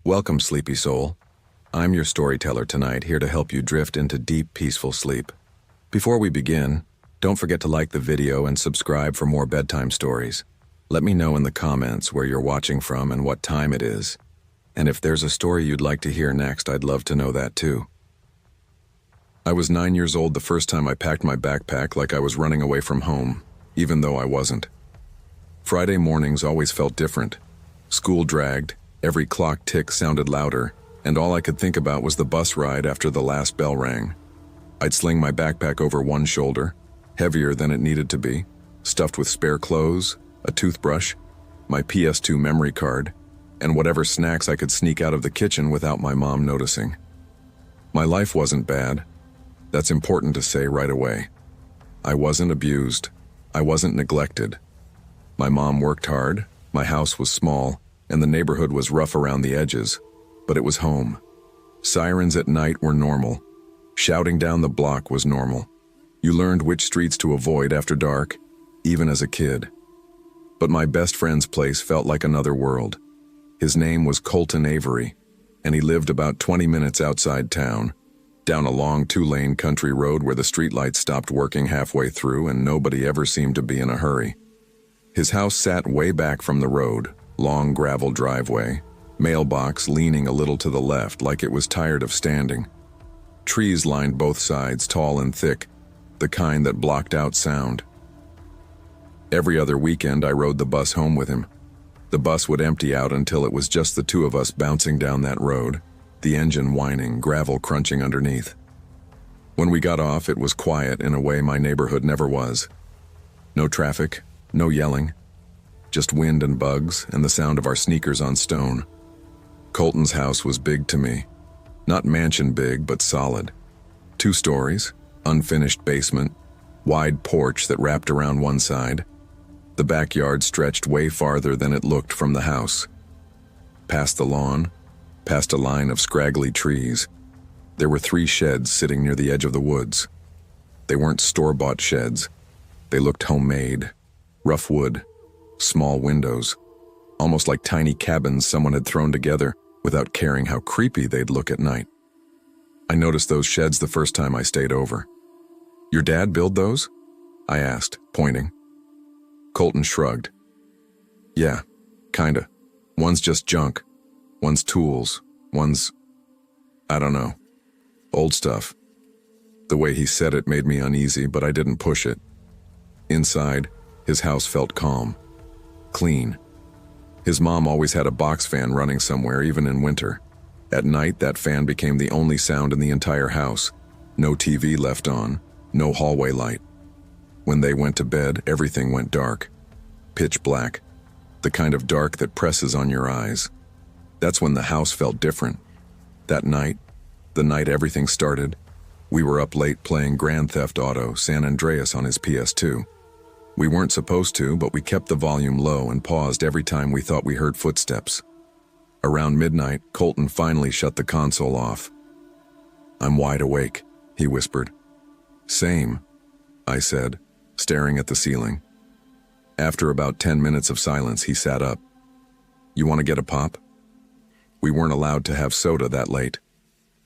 Welcome, sleepy soul. I'm your storyteller tonight, here to help you drift into deep, peaceful sleep. Before we begin, don't forget to like the video and subscribe for more bedtime stories. Let me know in the comments where you're watching from and what time it is. And if there's a story you'd like to hear next, I'd love to know that too. I was 9 years old the first time I packed my backpack like I was running away from home, even though I wasn't. Friday mornings always felt different. School dragged, every clock tick sounded louder, and all I could think about was the bus ride after the last bell rang. I'd sling my backpack over one shoulder, heavier than it needed to be, stuffed with spare clothes, a toothbrush, my PS2 memory card, and whatever snacks I could sneak out of the kitchen without my mom noticing. My life wasn't bad. That's important to say right away. I wasn't abused. I wasn't neglected. My mom worked hard, my house was small, and the neighborhood was rough around the edges, but it was home. Sirens at night were normal. Shouting down the block was normal. You learned which streets to avoid after dark, even as a kid. But my best friend's place felt like another world. His name was Colton Avery, and he lived about 20 minutes outside town, down a long 2-lane country road where the streetlights stopped working halfway through and nobody ever seemed to be in a hurry. His house sat way back from the road, long gravel driveway, mailbox leaning a little to the left like it was tired of standing. Trees lined both sides, tall and thick, the kind that blocked out sound. Every other weekend I rode the bus home with him. The bus would empty out until it was just the two of us bouncing down that road, the engine whining, gravel crunching underneath. When we got off, it was quiet in a way my neighborhood never was. No traffic, no yelling. Just wind and bugs and the sound of our sneakers on stone. Colton's house was big to me. Not mansion big, but solid. 2 stories, unfinished basement, wide porch that wrapped around one side. The backyard stretched way farther than it looked from the house. Past the lawn, past a line of scraggly trees, there were 3 sheds sitting near the edge of the woods. They weren't store-bought sheds. They looked homemade, rough wood, small windows, almost like tiny cabins someone had thrown together without caring how creepy they'd look at night. I noticed those sheds the first time I stayed over. "Your dad build those?" I asked, pointing. Colton shrugged. "Yeah, kinda. One's just junk. One's tools. One's, I don't know, old stuff." The way he said it made me uneasy, but I didn't push it. Inside, his house felt calm. Clean. His mom always had a box fan running somewhere, even in winter. At night, that fan became the only sound in the entire house. No TV left on, no hallway light. When they went to bed, everything went dark. Pitch black. The kind of dark that presses on your eyes. That's when the house felt different. That night, the night everything started, we were up late playing Grand Theft Auto San Andreas on his PS2. We weren't supposed to, but we kept the volume low and paused every time we thought we heard footsteps. Around midnight, Colton finally shut the console off. "I'm wide awake," he whispered. "Same," I said, staring at the ceiling. After about 10 minutes of silence, he sat up. "You want to get a pop?" We weren't allowed to have soda that late.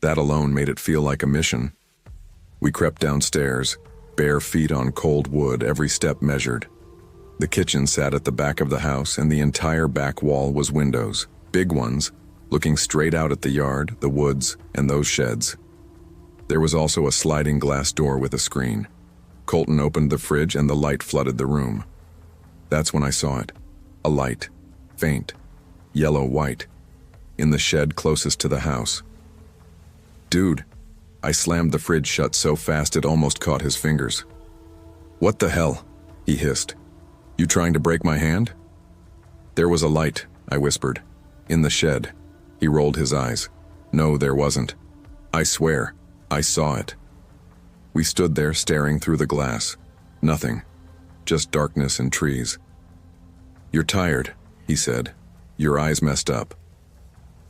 That alone made it feel like a mission. We crept downstairs, bare feet on cold wood, every step measured. The kitchen sat at the back of the house, and the entire back wall was windows, big ones, looking straight out at the yard, the woods, and those sheds. There was also a sliding glass door with a screen. Colton opened the fridge and the light flooded the room. That's when I saw it. A light, faint, yellow-white, in the shed closest to the house. "Dude," I slammed the fridge shut so fast it almost caught his fingers. "What the hell?" he hissed. "You trying to break my hand?" "There was a light," I whispered. "In the shed." He rolled his eyes. "No, there wasn't. I swear, I saw it." We stood there staring through the glass. Nothing. Just darkness and trees. "You're tired," he said. "Your eyes messed up."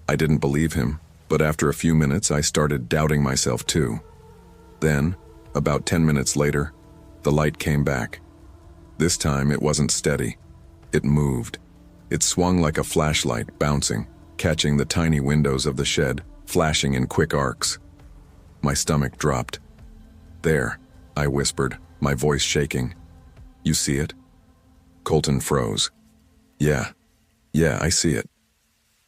I didn't believe him, but after a few minutes I started doubting myself too. Then, about 10 minutes later, the light came back. This time it wasn't steady. It moved. It swung like a flashlight, bouncing, catching the tiny windows of the shed, flashing in quick arcs. My stomach dropped. "There," I whispered, my voice shaking. "You see it?" Colton froze. Yeah, I see it."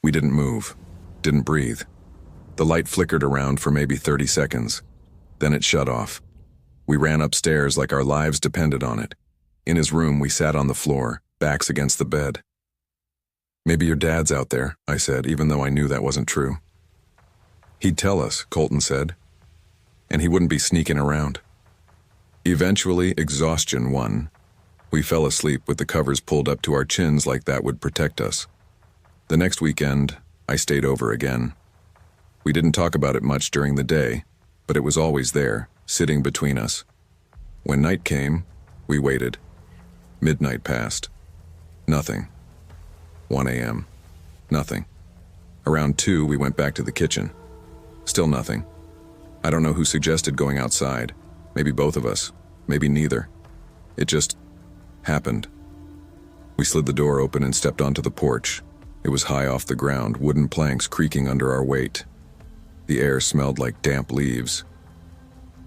We didn't move, didn't breathe. The light flickered around for maybe 30 seconds. Then it shut off. We ran upstairs like our lives depended on it. In his room, we sat on the floor, backs against the bed. "Maybe your dad's out there," I said, even though I knew that wasn't true. "He'd tell us," Colton said. "And he wouldn't be sneaking around." Eventually, exhaustion won. We fell asleep with the covers pulled up to our chins like that would protect us. The next weekend, I stayed over again. We didn't talk about it much during the day, but it was always there, sitting between us. When night came, we waited. Midnight passed. Nothing. 1 a.m. Nothing. Around 2, we went back to the kitchen. Still nothing. I don't know who suggested going outside. Maybe both of us. Maybe neither. It just happened. We slid the door open and stepped onto the porch. It was high off the ground, wooden planks creaking under our weight. The air smelled like damp leaves.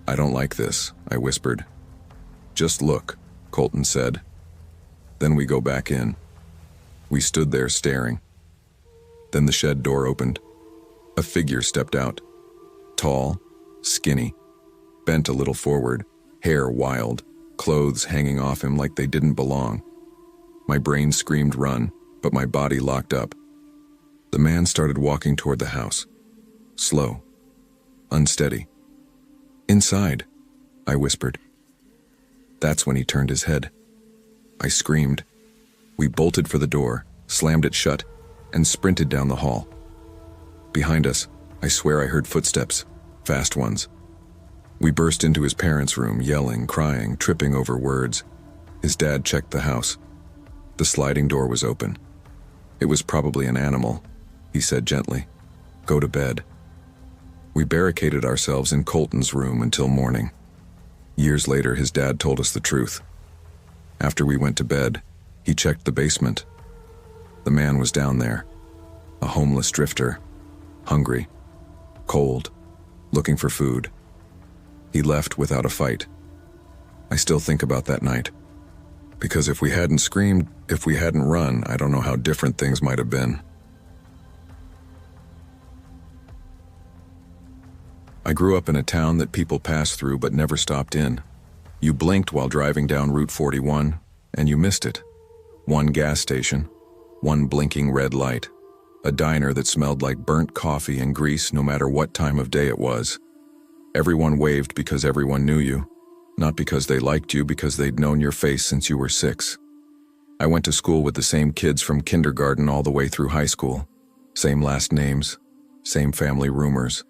"I don't like this," I whispered. "Just look," Colton said. Then we go back in. We stood there staring. Then the shed door opened. A figure stepped out. Tall, skinny, bent a little forward, hair wild, clothes hanging off him like they didn't belong. My brain screamed run, but my body locked up. The man started walking toward the house. Slow. Unsteady. "Inside," I whispered. That's when he turned his head. I screamed. We bolted for the door, slammed it shut, and sprinted down the hall. Behind us, I swear I heard footsteps, fast ones. We burst into his parents' room, yelling, crying, tripping over words. His dad checked the house. The sliding door was open. "It was probably an animal," he said gently. "Go to bed." We barricaded ourselves in Colton's room until morning. Years later, his dad told us the truth. After we went to bed, he checked the basement. The man was down there, a homeless drifter, hungry, cold, looking for food. He left without a fight. I still think about that night. Because if we hadn't screamed, if we hadn't run, I don't know how different things might have been. I grew up in a town that people passed through but never stopped in. You blinked while driving down Route 41, and you missed it. One gas station, one blinking red light, a diner that smelled like burnt coffee and grease no matter what time of day it was. Everyone waved because everyone knew you, not because they liked you, because they'd known your face since you were 6. I went to school with the same kids from kindergarten all the way through high school. Same last names, same family rumors,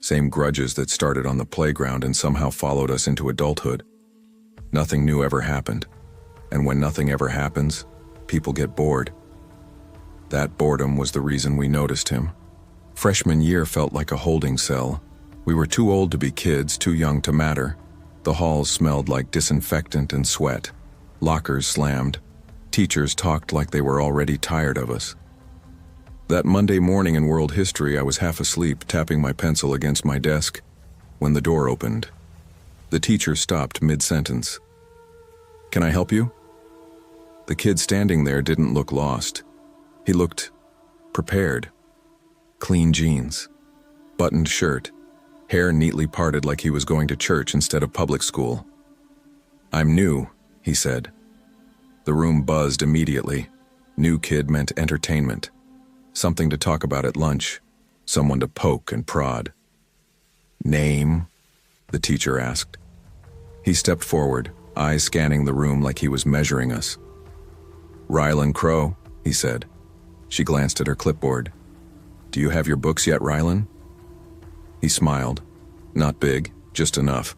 same grudges that started on the playground and somehow followed us into adulthood. Nothing new ever happened. And when nothing ever happens, people get bored. That boredom was the reason we noticed him. Freshman year felt like a holding cell. We were too old to be kids, too young to matter. The halls smelled like disinfectant and sweat. Lockers slammed. Teachers talked like they were already tired of us. That Monday morning in world history, I was half asleep, tapping my pencil against my desk, when the door opened. The teacher stopped mid-sentence. "Can I help you?" The kid standing there didn't look lost. He looked prepared. Clean jeans, buttoned shirt, hair neatly parted like he was going to church instead of public school. "I'm new," he said. The room buzzed immediately. New kid meant entertainment. Something to talk about at lunch. Someone to poke and prod. "Name?" the teacher asked. He stepped forward, eyes scanning the room like he was measuring us. "Rylan Crow," he said. She glanced at her clipboard. "Do you have your books yet, Rylan?" He smiled. Not big, just enough.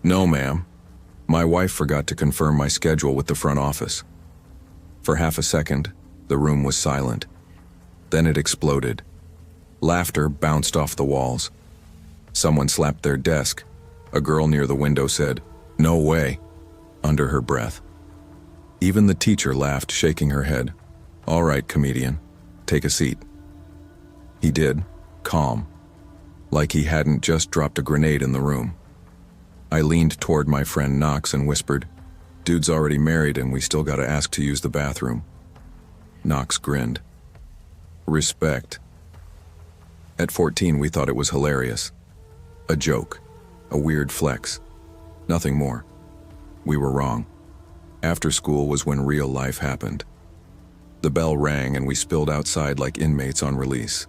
"No, ma'am. My wife forgot to confirm my schedule with the front office." For half a second, the room was silent. Then it exploded. Laughter bounced off the walls. Someone slapped their desk. A girl near the window said, "No way," under her breath. Even the teacher laughed, shaking her head. "All right, comedian, take a seat." He did, calm, like he hadn't just dropped a grenade in the room. I leaned toward my friend Knox and whispered, "Dude's already married and we still gotta ask to use the bathroom." Knox grinned. Respect. At 14, we thought it was hilarious. A joke. A weird flex. Nothing more. We were wrong. After school was when real life happened. The bell rang and we spilled outside like inmates on release.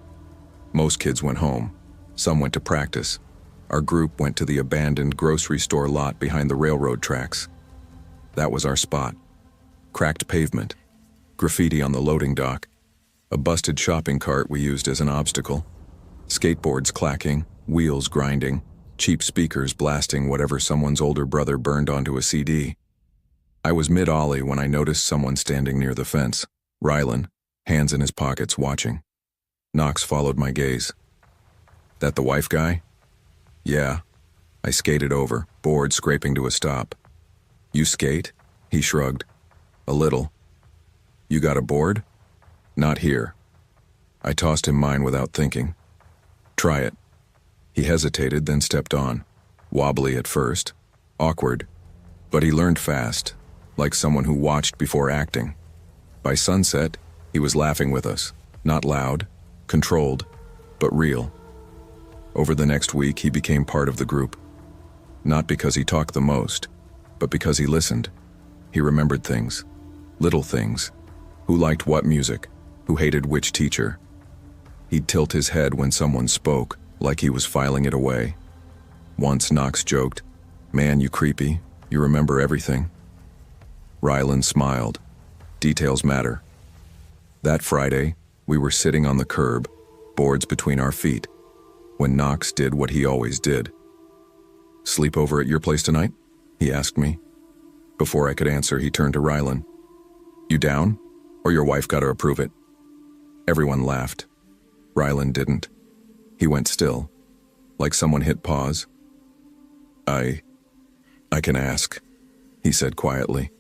Most kids went home. Some went to practice. Our group went to the abandoned grocery store lot behind the railroad tracks. That was our spot. Cracked pavement. Graffiti on the loading dock. A busted shopping cart we used as an obstacle. Skateboards clacking, wheels grinding, cheap speakers blasting whatever someone's older brother burned onto a CD. I was mid-ollie when I noticed someone standing near the fence. Rylan, hands in his pockets, watching. Knox followed my gaze. "That the wife guy?" "Yeah." I skated over, board scraping to a stop. "You skate?" He shrugged. "A little." "You got a board?" "Not here." I tossed him mine without thinking. "Try it." He hesitated, then stepped on. Wobbly at first. Awkward. But he learned fast, like someone who watched before acting. By sunset, he was laughing with us. Not loud, controlled, but real. Over the next week, he became part of the group. Not because he talked the most, but because he listened. He remembered things. Little things. Who liked what music? Who hated which teacher? He'd tilt his head when someone spoke, like he was filing it away. Once Knox joked, "Man, you creepy. You remember everything." Rylan smiled. Details matter. That Friday, we were sitting on the curb, boards between our feet, when Knox did what he always did. "Sleepover at your place tonight?" he asked me. Before I could answer, he turned to Rylan. "You down? Or your wife gotta approve it?" Everyone laughed. Rylan didn't. He went still, like someone hit pause. I can ask," he said quietly.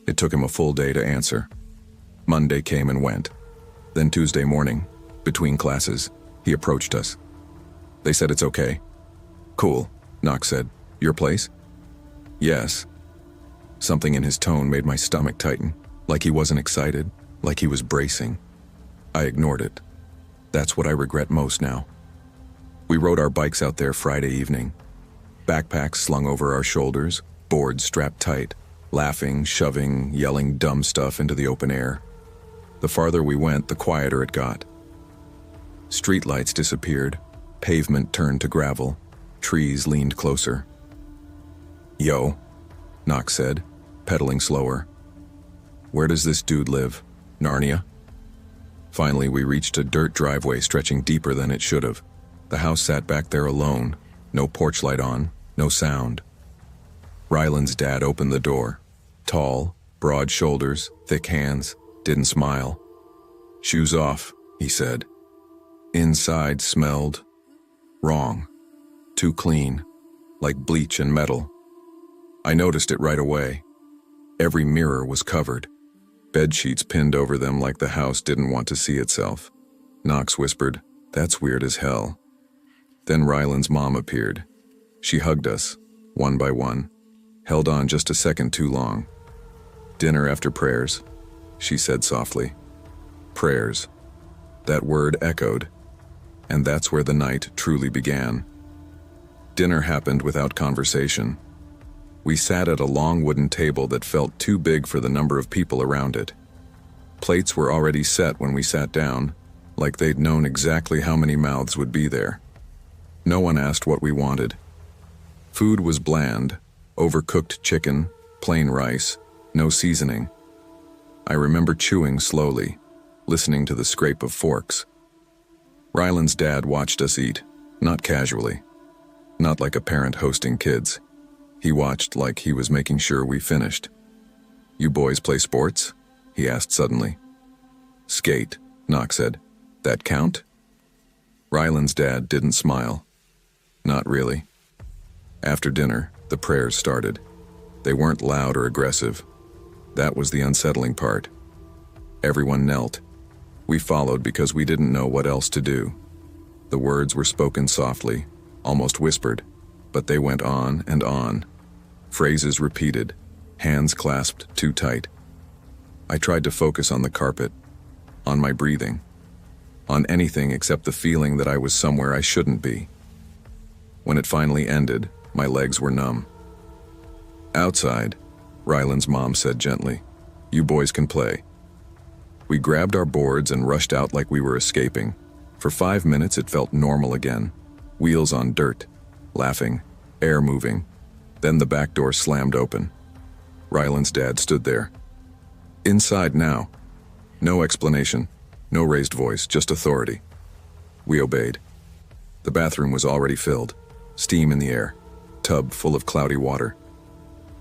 It took him a full day to answer. Monday came and went. Then Tuesday morning, between classes, he approached us. "They said it's okay." "Cool," Knox said. "Your place?" "Yes." Something in his tone made my stomach tighten, like he wasn't excited, like he was bracing. I ignored it. That's what I regret most now. We rode our bikes out there Friday evening. Backpacks slung over our shoulders, boards strapped tight, laughing, shoving, yelling dumb stuff into the open air. The farther we went, the quieter it got. Streetlights disappeared, pavement turned to gravel, trees leaned closer. "Yo," Knox said, pedaling slower. "Where does this dude live? Narnia?" Finally, we reached a dirt driveway stretching deeper than it should have. The house sat back there alone, no porch light on, no sound. Rylan's dad opened the door. Tall, broad shoulders, thick hands, didn't smile. "Shoes off," he said. Inside smelled wrong. Too clean, like bleach and metal. I noticed it right away. Every mirror was covered. Bed sheets pinned over them like the house didn't want to see itself. Knox whispered, "That's weird as hell." Then Rylan's mom appeared. She hugged us, one by one, held on just a second too long. "Dinner after prayers," she said softly. Prayers. That word echoed, and that's where the night truly began. Dinner happened without conversation. We sat at a long wooden table that felt too big for the number of people around it. Plates were already set when we sat down, like they'd known exactly how many mouths would be there. No one asked what we wanted. Food was bland, overcooked chicken, plain rice, no seasoning. I remember chewing slowly, listening to the scrape of forks. Rylan's dad watched us eat, not casually, not like a parent hosting kids. He watched like he was making sure we finished. "You boys play sports?" he asked suddenly. "Skate," Knox said. "That count?" Rylan's dad didn't smile. Not really. After dinner, the prayers started. They weren't loud or aggressive. That was the unsettling part. Everyone knelt. We followed because we didn't know what else to do. The words were spoken softly, almost whispered, but they went on and on. Phrases repeated, hands clasped too tight. I tried to focus on the carpet, on my breathing, on anything except the feeling that I was somewhere I shouldn't be. When it finally ended, my legs were numb. "Outside," Ryland's mom said gently. "You boys can play." We grabbed our boards and rushed out like we were escaping. For 5 minutes it felt normal again. Wheels on dirt, laughing, air moving. Then the back door slammed open. Ryland's dad stood there. "Inside now." No explanation, no raised voice, just authority. We obeyed. The bathroom was already filled, steam in the air, tub full of cloudy water.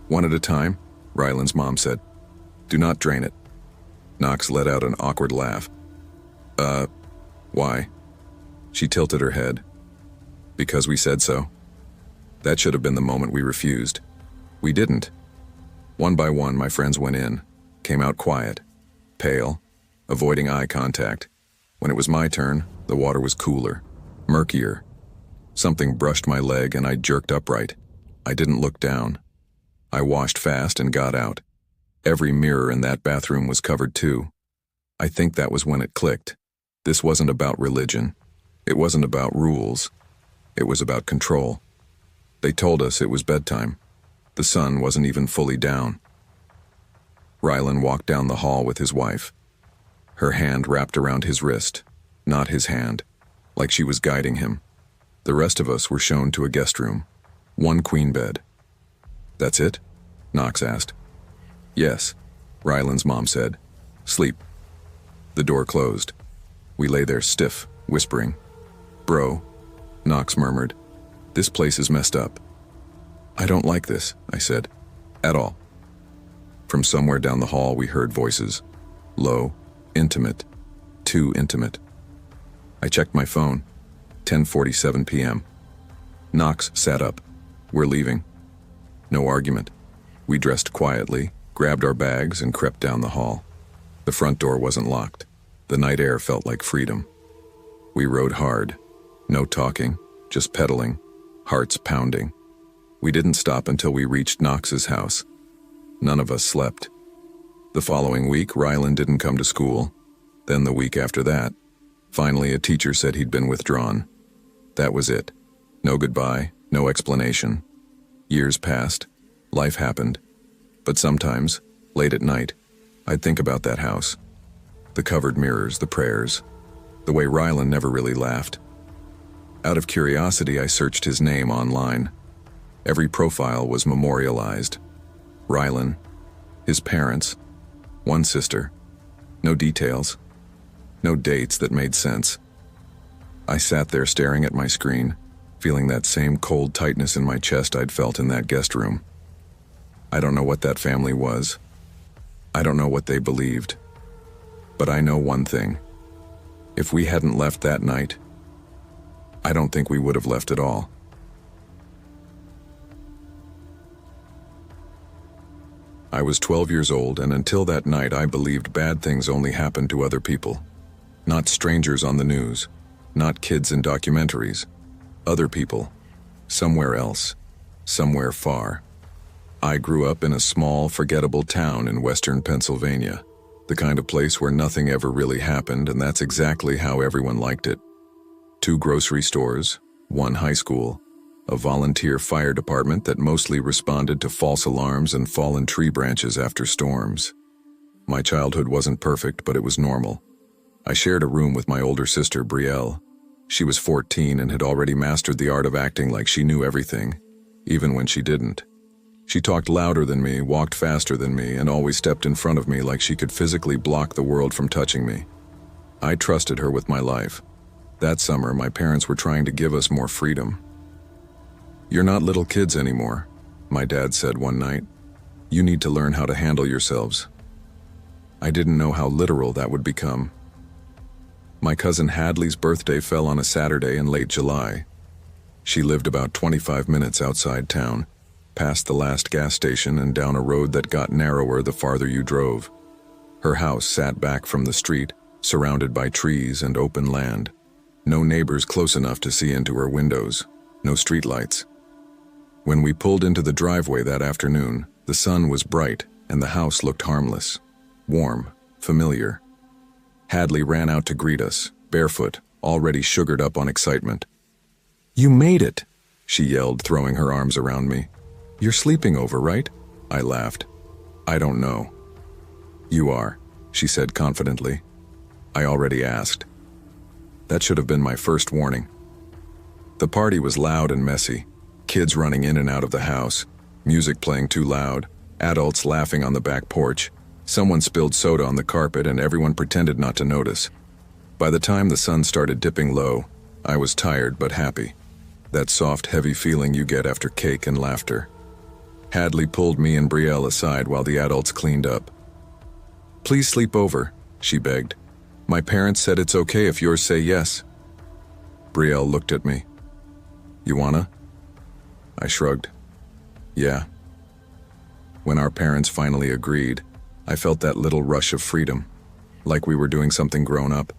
"One at a time," Ryland's mom said. "Do not drain it." Knox let out an awkward laugh. Why?" She tilted her head. "Because we said so." That should have been the moment we refused. We didn't. One by one, my friends went in, came out quiet, pale, avoiding eye contact. When it was my turn, the water was cooler, murkier. Something brushed my leg and I jerked upright. I didn't look down. I washed fast and got out. Every mirror in that bathroom was covered too. I think that was when it clicked. This wasn't about religion. It wasn't about rules. It was about control. They told us it was bedtime. The sun wasn't even fully down. Ryland walked down the hall with his wife. Her hand wrapped around his wrist, not his hand, like she was guiding him. The rest of us were shown to a guest room. One queen bed. "That's it?" Knox asked. "Yes," Ryland's mom said. "Sleep." The door closed. We lay there stiff, whispering. "Bro," Knox murmured, "this place is messed up." "I don't like this," I said. "At all." From somewhere down the hall we heard voices. Low, intimate, too intimate. I checked my phone. 10:47 p.m. Knox sat up. "We're leaving." No argument. We dressed quietly, grabbed our bags, and crept down the hall. The front door wasn't locked. The night air felt like freedom. We rode hard. No talking, just pedaling, hearts pounding. We didn't stop until we reached Knox's house. None of us slept. The following week, Ryland didn't come to school. Then the week after that, finally a teacher said he'd been withdrawn. That was it. No goodbye, no explanation. Years passed. Life happened. But sometimes, late at night, I'd think about that house. The covered mirrors, the prayers, the way Ryland never really laughed. Out of curiosity, I searched his name online. Every profile was memorialized. Ryland, his parents, one sister. No details. No dates that made sense. I sat there staring at my screen, feeling that same cold tightness in my chest I'd felt in that guest room. I don't know what that family was. I don't know what they believed. But I know one thing. If we hadn't left that night, I don't think we would have left at all. I was 12 years old, and until that night I believed bad things only happened to other people. Not strangers on the news, not kids in documentaries. Other people, somewhere else, somewhere far. I grew up in a small, forgettable town in western Pennsylvania. The kind of place where nothing ever really happened, and that's exactly how everyone liked it. 2 grocery stores, 1 high school, a volunteer fire department that mostly responded to false alarms and fallen tree branches after storms. My childhood wasn't perfect, but it was normal. I shared a room with my older sister, Brielle. She was 14 and had already mastered the art of acting like she knew everything, even when she didn't. She talked louder than me, walked faster than me, and always stepped in front of me like she could physically block the world from touching me. I trusted her with my life. That summer, my parents were trying to give us more freedom. "You're not little kids anymore," my dad said one night. "You need to learn how to handle yourselves." I didn't know how literal that would become. My cousin Hadley's birthday fell on a Saturday in late July. She lived about 25 minutes outside town, past the last gas station and down a road that got narrower the farther you drove. Her house sat back from the street, surrounded by trees and open land. No neighbors close enough to see into her windows, no streetlights. When we pulled into the driveway that afternoon, the sun was bright and the house looked harmless, warm, familiar. Hadley ran out to greet us, barefoot, already sugared up on excitement. "You made it!" she yelled, throwing her arms around me. "You're sleeping over, right?" I laughed. "I don't know." "You are," she said confidently. "I already asked." That should have been my first warning. The party was loud and messy, kids running in and out of the house, music playing too loud, adults laughing on the back porch. Someone spilled soda on the carpet and everyone pretended not to notice. By the time the sun started dipping low, I was tired but happy. That soft, heavy feeling you get after cake and laughter. Hadley pulled me and Brielle aside while the adults cleaned up. "Please sleep over," she begged. "My parents said it's okay if yours say yes." Brielle looked at me. "You wanna?" I shrugged. "Yeah." When our parents finally agreed, I felt that little rush of freedom, like we were doing something grown up.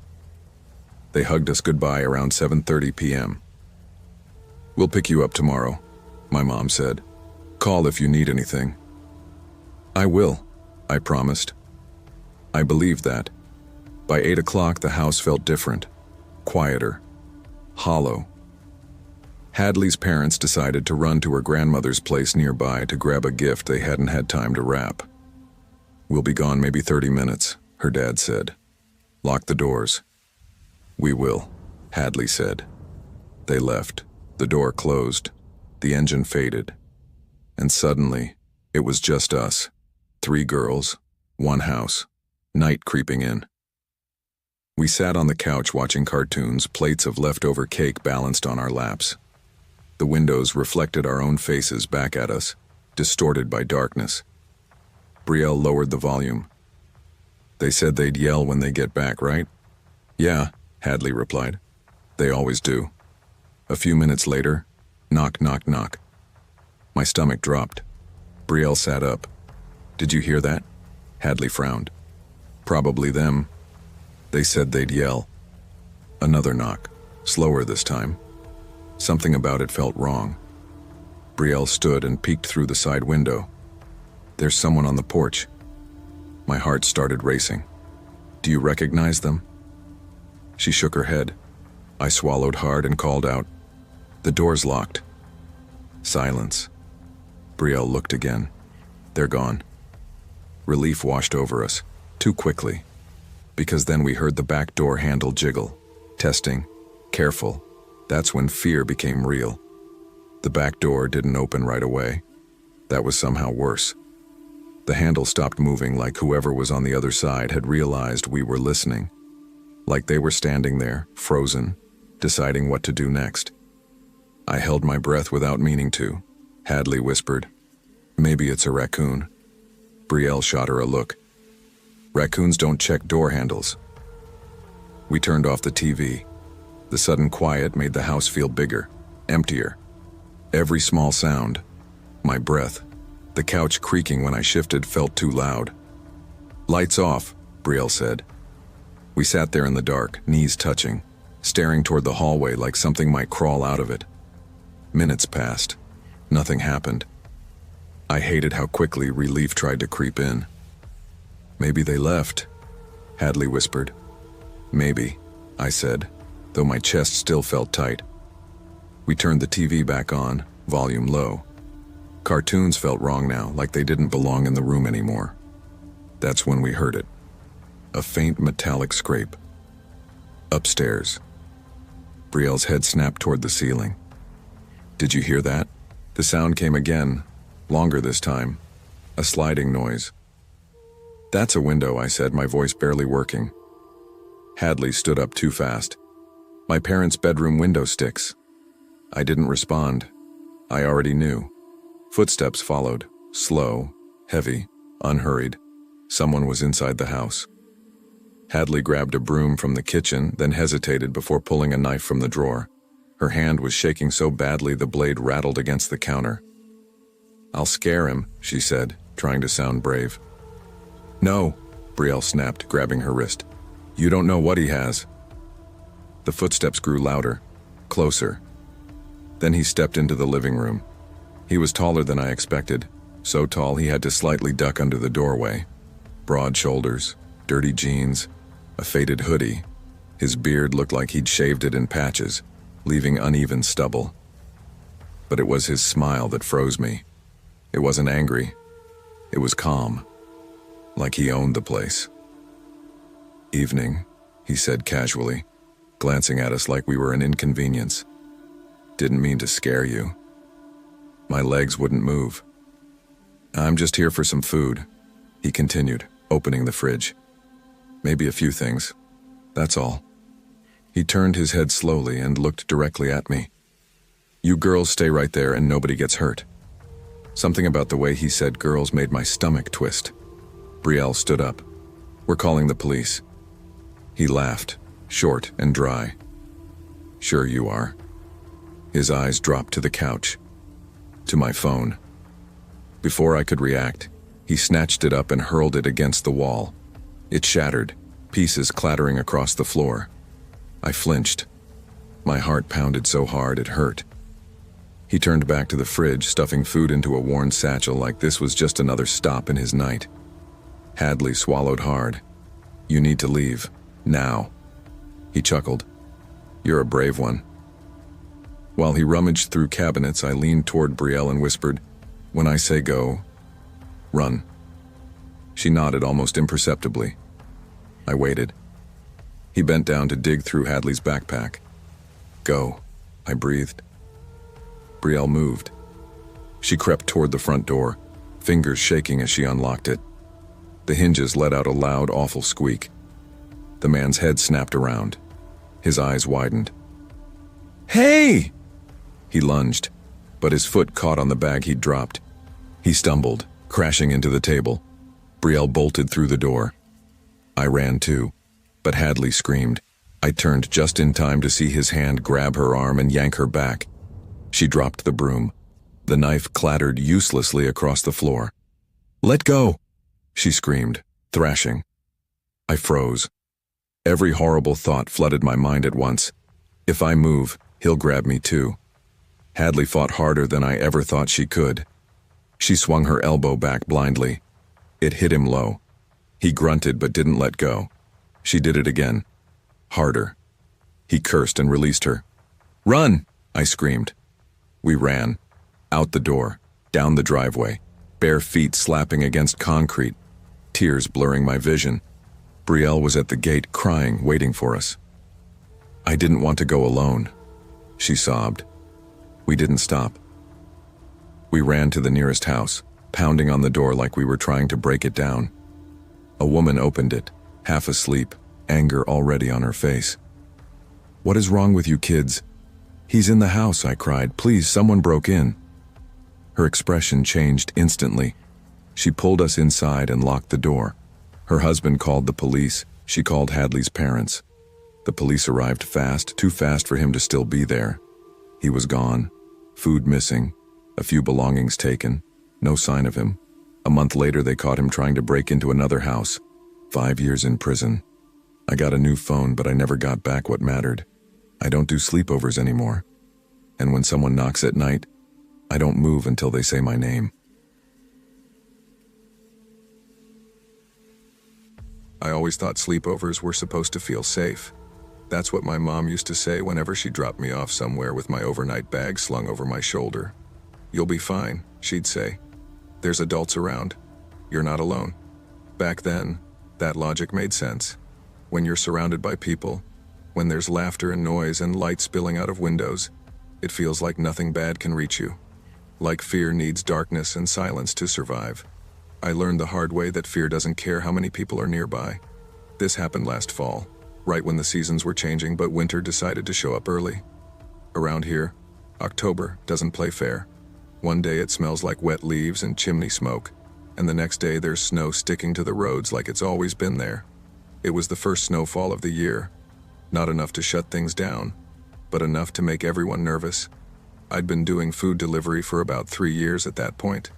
They hugged us goodbye around 7:30 p.m. "We'll pick you up tomorrow," my mom said. "Call if you need anything." "I will," I promised. I believed that. By 8 o'clock, the house felt different, quieter, hollow. Hadley's parents decided to run to her grandmother's place nearby to grab a gift they hadn't had time to wrap. "We'll be gone maybe 30 minutes, her dad said. "Lock the doors." "We will," Hadley said. They left. The door closed. The engine faded. And suddenly, it was just us. 3 girls, 1 house, night creeping in. We sat on the couch watching cartoons, plates of leftover cake balanced on our laps. The windows reflected our own faces back at us, distorted by darkness. Brielle lowered the volume. "They said they'd yell when they get back, right?" "Yeah," Hadley replied. "They always do." A few minutes later, knock, knock, knock. My stomach dropped. Brielle sat up. "Did you hear that?" Hadley frowned. "Probably them. They said they'd yell." Another knock, slower this time. Something about it felt wrong. Brielle stood and peeked through the side window. "There's someone on the porch." My heart started racing. "Do you recognize them?" She shook her head. I swallowed hard and called out, "The door's locked." Silence. Brielle looked again. "They're gone." Relief washed over us, too quickly. Because then we heard the back door handle jiggle. Testing. Careful. That's when fear became real. The back door didn't open right away. That was somehow worse. The handle stopped moving, like whoever was on the other side had realized we were listening. Like they were standing there, frozen, deciding what to do next. I held my breath without meaning to. Hadley whispered, "Maybe it's a raccoon." Brielle shot her a look. "Raccoons don't check door handles." We turned off the TV. The sudden quiet made the house feel bigger, emptier. Every small sound, my breath, the couch creaking when I shifted felt too loud. "Lights off," Brielle said. We sat there in the dark, knees touching, staring toward the hallway like something might crawl out of it. Minutes passed. Nothing happened. I hated how quickly relief tried to creep in. "Maybe they left," Hadley whispered. "Maybe," I said, though my chest still felt tight. We turned the TV back on, volume low. Cartoons felt wrong now, like they didn't belong in the room anymore. That's when we heard it. A faint metallic scrape. Upstairs. Brielle's head snapped toward the ceiling. "Did you hear that?" The sound came again, longer this time. A sliding noise. "That's a window," I said, my voice barely working. Hadley stood up too fast. "My parents' bedroom window sticks." I didn't respond. I already knew. Footsteps followed, slow, heavy, unhurried. Someone was inside the house. Hadley grabbed a broom from the kitchen, then hesitated before pulling a knife from the drawer. Her hand was shaking so badly the blade rattled against the counter. "I'll scare him," she said, trying to sound brave. "No," Brielle snapped, grabbing her wrist. You don't know what he has." The footsteps grew louder, closer. Then he stepped into the living room. He was taller than I expected, so tall he had to slightly duck under the doorway. Broad shoulders, dirty jeans, a faded hoodie. His beard looked like he'd shaved it in patches, leaving uneven stubble. But it was his smile that froze me. It wasn't angry. It was calm, like he owned the place. "Evening," he said casually, glancing at us like we were an inconvenience. "Didn't mean to scare you." My legs wouldn't move. "I'm just here for some food," he continued, opening the fridge. "Maybe a few things. That's all." He turned his head slowly and looked directly at me. "You girls stay right there and nobody gets hurt." Something about the way he said girls made my stomach twist. Brielle stood up. "We're calling the police." He laughed, short and dry. "Sure you are." His eyes dropped to the couch, to my phone. Before I could react, he snatched it up and hurled it against the wall. It shattered, pieces clattering across the floor. I flinched. My heart pounded so hard it hurt. He turned back to the fridge, stuffing food into a worn satchel like this was just another stop in his night. Hadley swallowed hard. "You need to leave. Now." He chuckled. "You're a brave one." While he rummaged through cabinets, I leaned toward Brielle and whispered, "When I say go, run." She nodded almost imperceptibly. I waited. He bent down to dig through Hadley's backpack. "Go," I breathed. Brielle moved. She crept toward the front door, fingers shaking as she unlocked it. The hinges let out a loud, awful squeak. The man's head snapped around. His eyes widened. "Hey!" He lunged, but his foot caught on the bag he'd dropped. He stumbled, crashing into the table. Brielle bolted through the door. I ran too, but Hadley screamed. I turned just in time to see his hand grab her arm and yank her back. She dropped the broom. The knife clattered uselessly across the floor. "Let go!" she screamed, thrashing. I froze. Every horrible thought flooded my mind at once. If I move, he'll grab me too. Hadley fought harder than I ever thought she could. She swung her elbow back blindly. It hit him low. He grunted but didn't let go. She did it again. Harder. He cursed and released her. "Run!" I screamed. We ran. Out the door, down the driveway, bare feet slapping against concrete, tears blurring my vision. Brielle was at the gate crying, waiting for us. "I didn't want to go alone," she sobbed. We didn't stop. We ran to the nearest house, pounding on the door like we were trying to break it down. A woman opened it, half asleep, anger already on her face. "What is wrong with you kids?" "He's in the house," I cried. "Please, someone broke in." Her expression changed instantly. She pulled us inside and locked the door. Her husband called the police. She called Hadley's parents. The police arrived fast, too fast for him to still be there. He was gone, food missing, a few belongings taken, no sign of him. A month later, they caught him trying to break into another house. 5 years in prison. I got a new phone, but I never got back what mattered. I don't do sleepovers anymore. And when someone knocks at night, I don't move until they say my name. I always thought sleepovers were supposed to feel safe. That's what my mom used to say whenever she dropped me off somewhere with my overnight bag slung over my shoulder. "You'll be fine," she'd say. "There's adults around. You're not alone." Back then, that logic made sense. When you're surrounded by people, when there's laughter and noise and light spilling out of windows, it feels like nothing bad can reach you. Like fear needs darkness and silence to survive. I learned the hard way that fear doesn't care how many people are nearby. This happened last fall, right when the seasons were changing, but winter decided to show up early. Around here, October doesn't play fair. One day it smells like wet leaves and chimney smoke, and the next day there's snow sticking to the roads like it's always been there. It was the first snowfall of the year. Not enough to shut things down, but enough to make everyone nervous. I'd been doing food delivery for about 3 years at that point.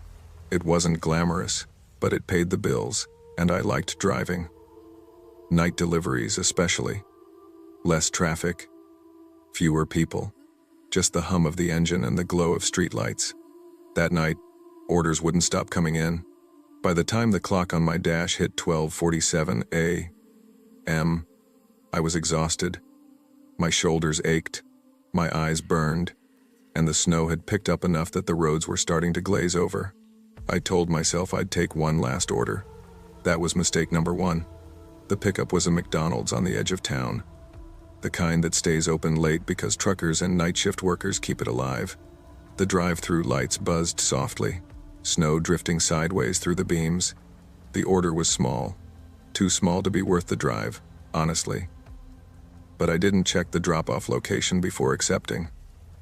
It wasn't glamorous, but it paid the bills, and I liked driving. Night deliveries especially. Less traffic, fewer people, just the hum of the engine and the glow of streetlights. That night, orders wouldn't stop coming in. By the time the clock on my dash hit 12:47 a.m., I was exhausted. My shoulders ached, my eyes burned, and the snow had picked up enough that the roads were starting to glaze over. I told myself I'd take one last order. That was mistake number one. The pickup was a McDonald's on the edge of town. The kind that stays open late because truckers and night shift workers keep it alive. The drive-through lights buzzed softly, snow drifting sideways through the beams. The order was small. Too small to be worth the drive, honestly. But I didn't check the drop-off location before accepting.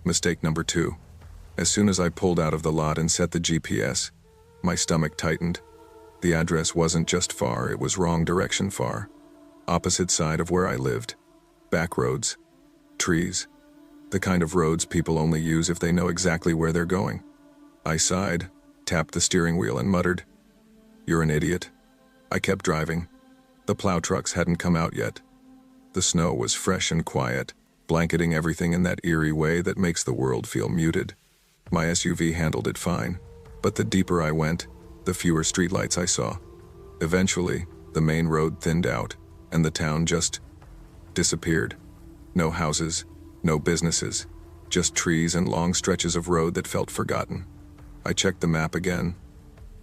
Mistake number two. As soon as I pulled out of the lot and set the GPS, my stomach tightened. The address wasn't just far, it was wrong direction far. Opposite side of where I lived. Back roads. Trees. The kind of roads people only use if they know exactly where they're going. I sighed, tapped the steering wheel and muttered, "You're an idiot." I kept driving. The plow trucks hadn't come out yet. The snow was fresh and quiet, blanketing everything in that eerie way that makes the world feel muted. My SUV handled it fine, but the deeper I went, the fewer streetlights I saw. Eventually, the main road thinned out, and the town just disappeared. No houses, no businesses, just trees and long stretches of road that felt forgotten. I checked the map again.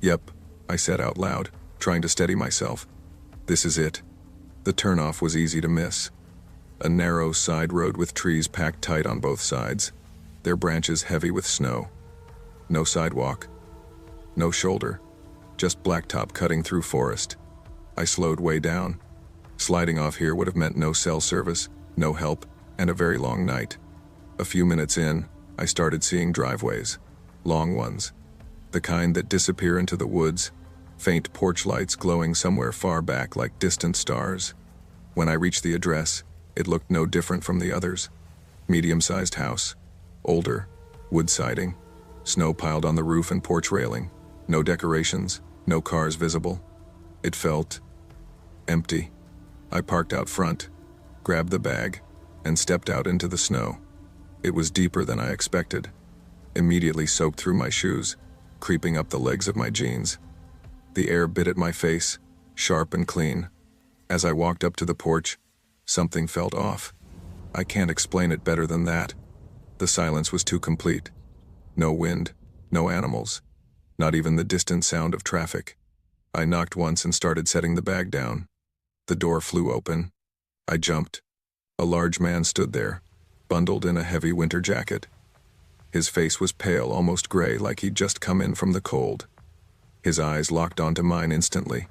"Yep," I said out loud, trying to steady myself. "This is it." The turnoff was easy to miss. A narrow side road with trees packed tight on both sides, their branches heavy with snow. No sidewalk, no shoulder, just blacktop cutting through forest. I slowed way down. Sliding off here would have meant no cell service, no help, and a very long night. A few minutes in, I started seeing driveways. Long ones. The kind that disappear into the woods, faint porch lights glowing somewhere far back like distant stars. When I reached the address, it looked no different from the others. Medium-sized house. Older. Wood siding. Snow piled on the roof and porch railing. No decorations. No cars visible. It felt empty. I parked out front, grabbed the bag, and stepped out into the snow. It was deeper than I expected. Immediately soaked through my shoes, creeping up the legs of my jeans. The air bit at my face, sharp and clean. As I walked up to the porch, something felt off. I can't explain it better than that. The silence was too complete. No wind, no animals, not even the distant sound of traffic. I knocked once and started setting the bag down. The door flew open. I jumped. A large man stood there, bundled in a heavy winter jacket. His face was pale, almost gray, like he'd just come in from the cold. His eyes locked onto mine instantly.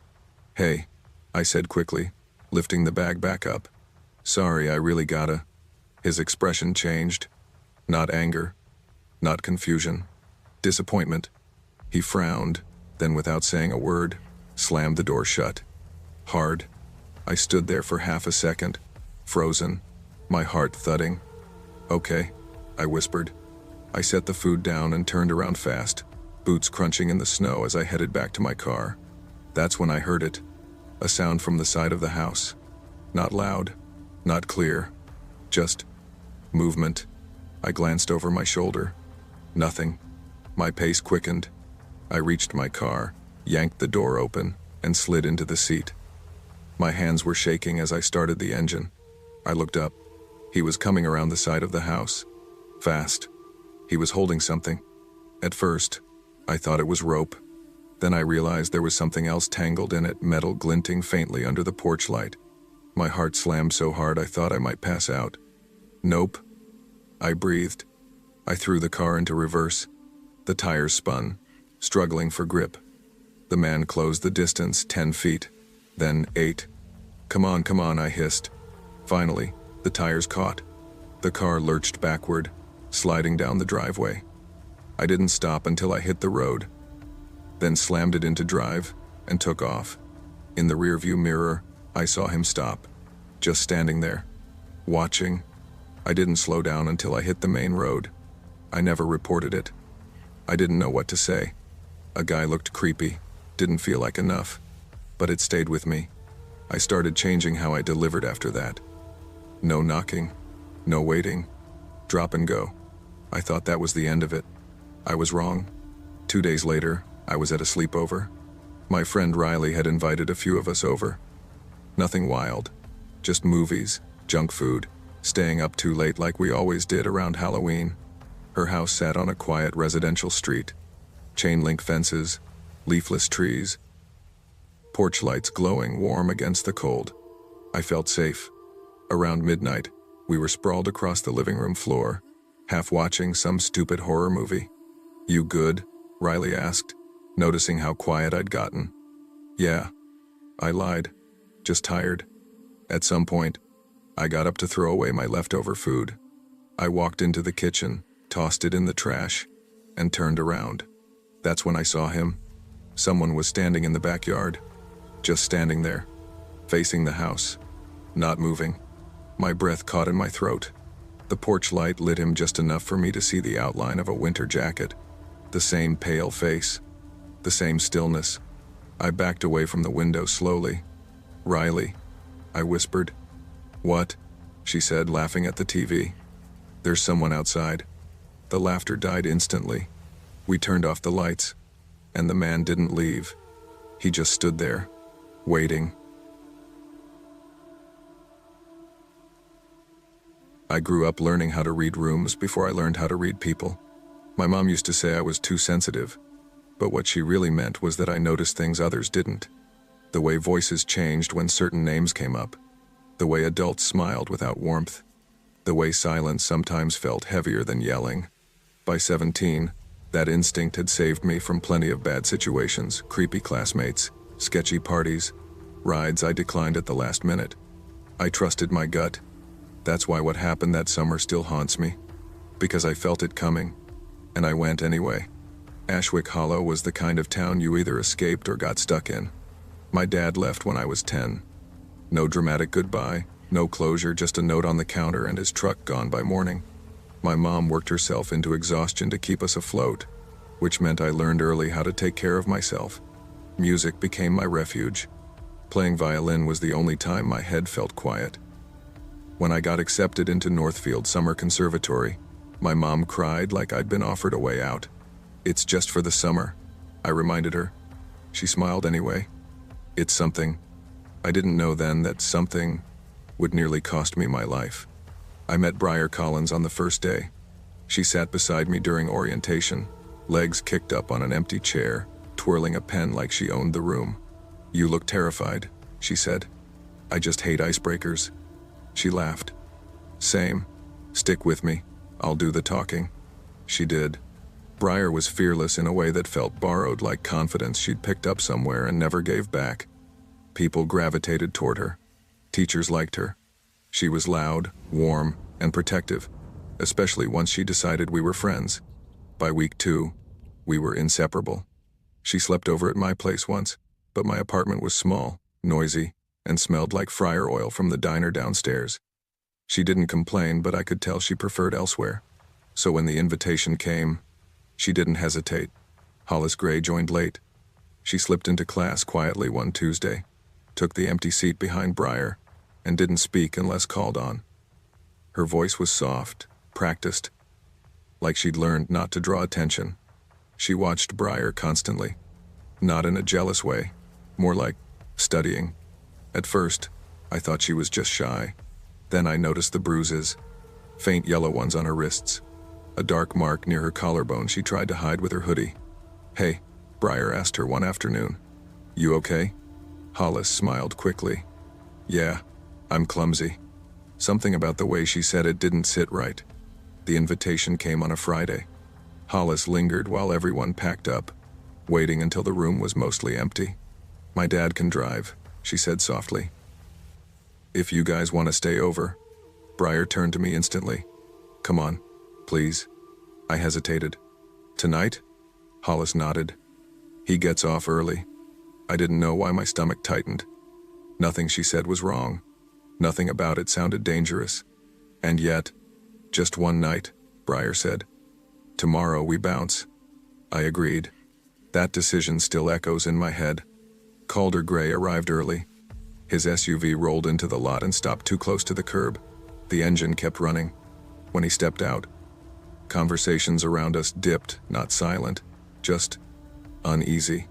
"Hey," I said quickly, lifting the bag back up. "Sorry, I really gotta." His expression changed. Not anger, not confusion, disappointment. He frowned, then without saying a word, slammed the door shut. Hard. I stood there for half a second, frozen, my heart thudding. "Okay," I whispered. I set the food down and turned around fast, boots crunching in the snow as I headed back to my car. That's when I heard it. A sound from the side of the house. Not loud, not clear, just movement. I glanced over my shoulder. Nothing. My pace quickened. I reached my car, yanked the door open, and slid into the seat. My hands were shaking as I started the engine. I looked up. He was coming around the side of the house. Fast. He was holding something. At first, I thought it was rope. Then I realized there was something else tangled in it, metal glinting faintly under the porch light. My heart slammed so hard I thought I might pass out. "Nope." I breathed. I threw the car into reverse. The tires spun, struggling for grip. The man closed the distance, 10 feet, then 8. Come on," I hissed. Finally, the tires caught. The car lurched backward, sliding down the driveway. I didn't stop until I hit the road, then slammed it into drive and took off. In the rearview mirror, I saw him stop, just standing there, watching. I didn't slow down until I hit the main road. I never reported it. I didn't know what to say. A guy looked creepy, didn't feel like enough, but it stayed with me. I started changing how I delivered after that. No knocking, no waiting, drop and go. I thought that was the end of it. I was wrong. 2 days later, I was at a sleepover. My friend Riley had invited a few of us over. Nothing wild, just movies, junk food, staying up too late like we always did around Halloween. Her house sat on a quiet residential street. Chain-link fences, leafless trees, porch lights glowing warm against the cold. I felt safe. Around midnight, we were sprawled across the living room floor, half watching some stupid horror movie. "You good?" Riley asked, noticing how quiet I'd gotten. "Yeah," I lied. "Just tired." At some point, I got up to throw away my leftover food. I walked into the kitchen, tossed it in the trash, and turned around. That's when I saw him. Someone was standing in the backyard, just standing there, facing the house, not moving. My breath caught in my throat. The porch light lit him just enough for me to see the outline of a winter jacket. The same pale face, the same stillness. I backed away from the window slowly. "Riley," I whispered. "What?" she said, laughing at the TV. "There's someone outside." The laughter died instantly. We turned off the lights, and the man didn't leave. He just stood there, waiting. I grew up learning how to read rooms before I learned how to read people. My mom used to say I was too sensitive, but what she really meant was that I noticed things others didn't. The way voices changed when certain names came up. The way adults smiled without warmth. The way silence sometimes felt heavier than yelling. By 17, that instinct had saved me from plenty of bad situations, creepy classmates, sketchy parties, rides I declined at the last minute. I trusted my gut. That's why what happened that summer still haunts me. Because I felt it coming, and I went anyway. Ashwick Hollow was the kind of town you either escaped or got stuck in. My dad left when I was 10. No dramatic goodbye, no closure, just a note on the counter and his truck gone by morning. My mom worked herself into exhaustion to keep us afloat, which meant I learned early how to take care of myself. Music became my refuge. Playing violin was the only time my head felt quiet. When I got accepted into Northfield Summer Conservatory, my mom cried like I'd been offered a way out. "It's just for the summer," I reminded her. She smiled anyway. "It's something." I didn't know then that something would nearly cost me my life. I met Briar Collins on the first day. She sat beside me during orientation, legs kicked up on an empty chair, twirling a pen like she owned the room. "You look terrified," she said. "I just hate icebreakers." She laughed. "Same. Stick with me. I'll do the talking." She did. Briar was fearless in a way that felt borrowed, like confidence she'd picked up somewhere and never gave back. People gravitated toward her. Teachers liked her. She was loud, warm, and protective, especially once she decided we were friends. By week 2, we were inseparable. She slept over at my place once, but my apartment was small, noisy, and smelled like fryer oil from the diner downstairs. She didn't complain, but I could tell she preferred elsewhere. So when the invitation came, she didn't hesitate. Hollis Gray joined late. She slipped into class quietly one Tuesday, took the empty seat behind Briar, and didn't speak unless called on. Her voice was soft, practiced, like she'd learned not to draw attention. She watched Briar constantly, not in a jealous way, more like studying. At first, I thought she was just shy. Then I noticed the bruises, faint yellow ones on her wrists, a dark mark near her collarbone she tried to hide with her hoodie. "Hey," Briar asked her one afternoon. "You okay?" Hollis smiled quickly. "Yeah, I'm clumsy." Something about the way she said it didn't sit right. The invitation came on a Friday. Hollis lingered while everyone packed up, waiting until the room was mostly empty. "My dad can drive," she said softly. "If you guys want to stay over." Briar turned to me instantly. "Come on, please." I hesitated. "Tonight?" Hollis nodded. "He gets off early." I didn't know why my stomach tightened. Nothing she said was wrong. Nothing about it sounded dangerous. And yet, "Just one night," Briar said. "Tomorrow we bounce." I agreed. That decision still echoes in my head. Calder Gray arrived early. His SUV rolled into the lot and stopped too close to the curb. The engine kept running. When he stepped out, conversations around us dipped, not silent, just uneasy.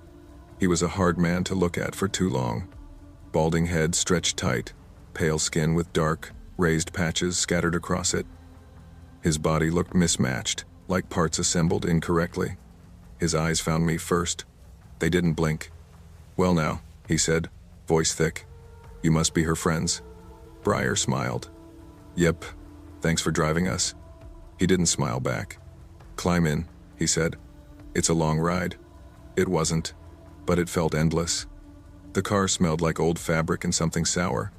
He was a hard man to look at for too long. Balding head stretched tight, pale skin with dark, raised patches scattered across it. His body looked mismatched, like parts assembled incorrectly. His eyes found me first. They didn't blink. "Well now," he said, voice thick. "You must be her friends." Briar smiled. "Yep, thanks for driving us." He didn't smile back. "Climb in," he said. "It's a long ride." It wasn't, but it felt endless. The car smelled like old fabric and something sour.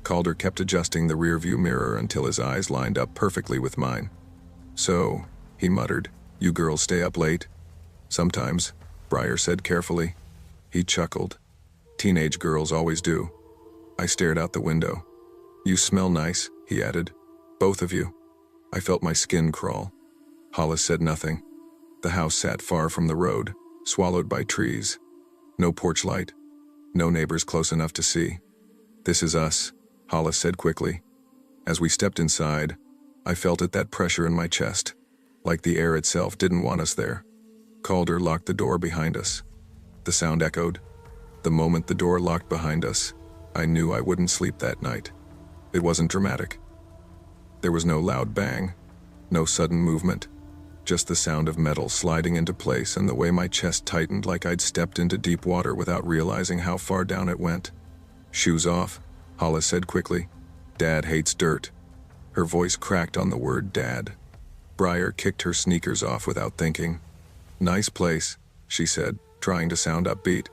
Calder kept adjusting the rearview mirror until his eyes lined up perfectly with mine. "So," he muttered, "you girls stay up late?" "Sometimes," Briar said carefully. He chuckled. "Teenage girls always do." I stared out the window. "You smell nice," he added. "Both of you." I felt my skin crawl. Hollis said nothing. The house sat far from the road, swallowed by trees. No porch light. No neighbors close enough to see. "This is us," Hollis said quickly. As we stepped inside, I felt that pressure in my chest, like the air itself didn't want us there. Calder locked the door behind us. The sound echoed. The moment the door locked behind us, I knew I wouldn't sleep that night. It wasn't dramatic. There was no loud bang, no sudden movement, just the sound of metal sliding into place and the way my chest tightened like I'd stepped into deep water without realizing how far down it went. "Shoes off," Hollis said quickly. "Dad hates dirt." Her voice cracked on the word dad. Briar kicked her sneakers off without thinking. "Nice place," she said, trying to sound upbeat.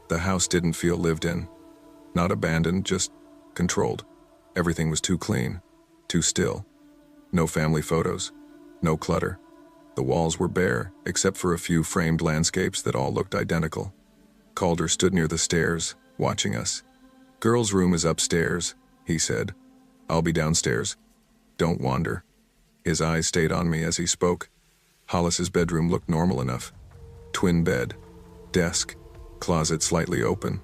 The house didn't feel lived in. Not abandoned, just controlled. Everything was too clean, too still. No family photos, no clutter. The walls were bare, except for a few framed landscapes that all looked identical. Calder stood near the stairs, watching us. "Girls' room is upstairs," he said. "I'll be downstairs. Don't wander." His eyes stayed on me as he spoke. Hollis's bedroom looked normal enough. Twin bed, desk, closet slightly open.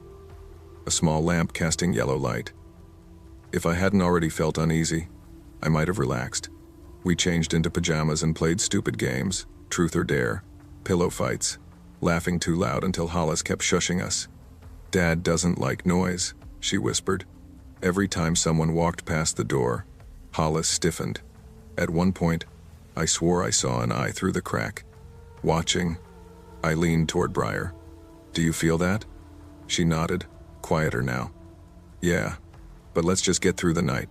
A small lamp casting yellow light. If I hadn't already felt uneasy, I might have relaxed. We changed into pajamas and played stupid games, truth or dare, pillow fights, laughing too loud until Hollis kept shushing us. "Dad doesn't like noise," she whispered. Every time someone walked past the door, Hollis stiffened. At one point, I swore I saw an eye through the crack. Watching, I leaned toward Briar. "Do you feel that?" She nodded, quieter now. "Yeah, but let's just get through the night."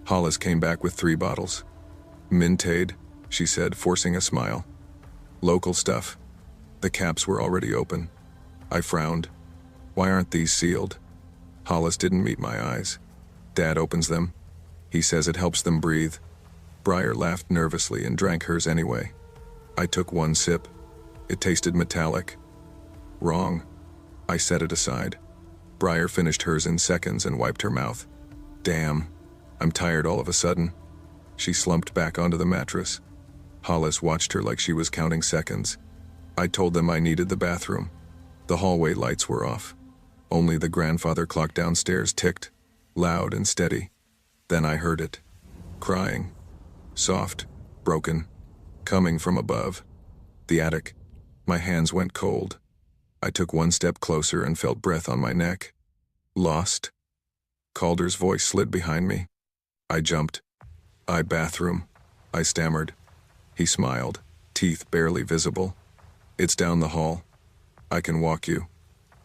Hollis came back with 3 bottles. "Mintade," she said, forcing a smile. "Local stuff." The caps were already open. I frowned. "Why aren't these sealed?" Hollis didn't meet my eyes. "Dad opens them. He says it helps them breathe." Briar laughed nervously and drank hers anyway. I took one sip. It tasted metallic. "Wrong." I set it aside. Briar finished hers in seconds and wiped her mouth. "Damn, I'm tired all of a sudden." She slumped back onto the mattress. Hollis watched her like she was counting seconds. I told them I needed the bathroom. The hallway lights were off. Only the grandfather clock downstairs ticked, loud and steady. Then I heard it. Crying. Soft, broken, coming from above. The attic. My hands went cold. I took one step closer and felt breath on my neck. "Lost?" Calder's voice slid behind me. I jumped. Bathroom," I stammered. He smiled, teeth barely visible. "It's down the hall. I can walk you."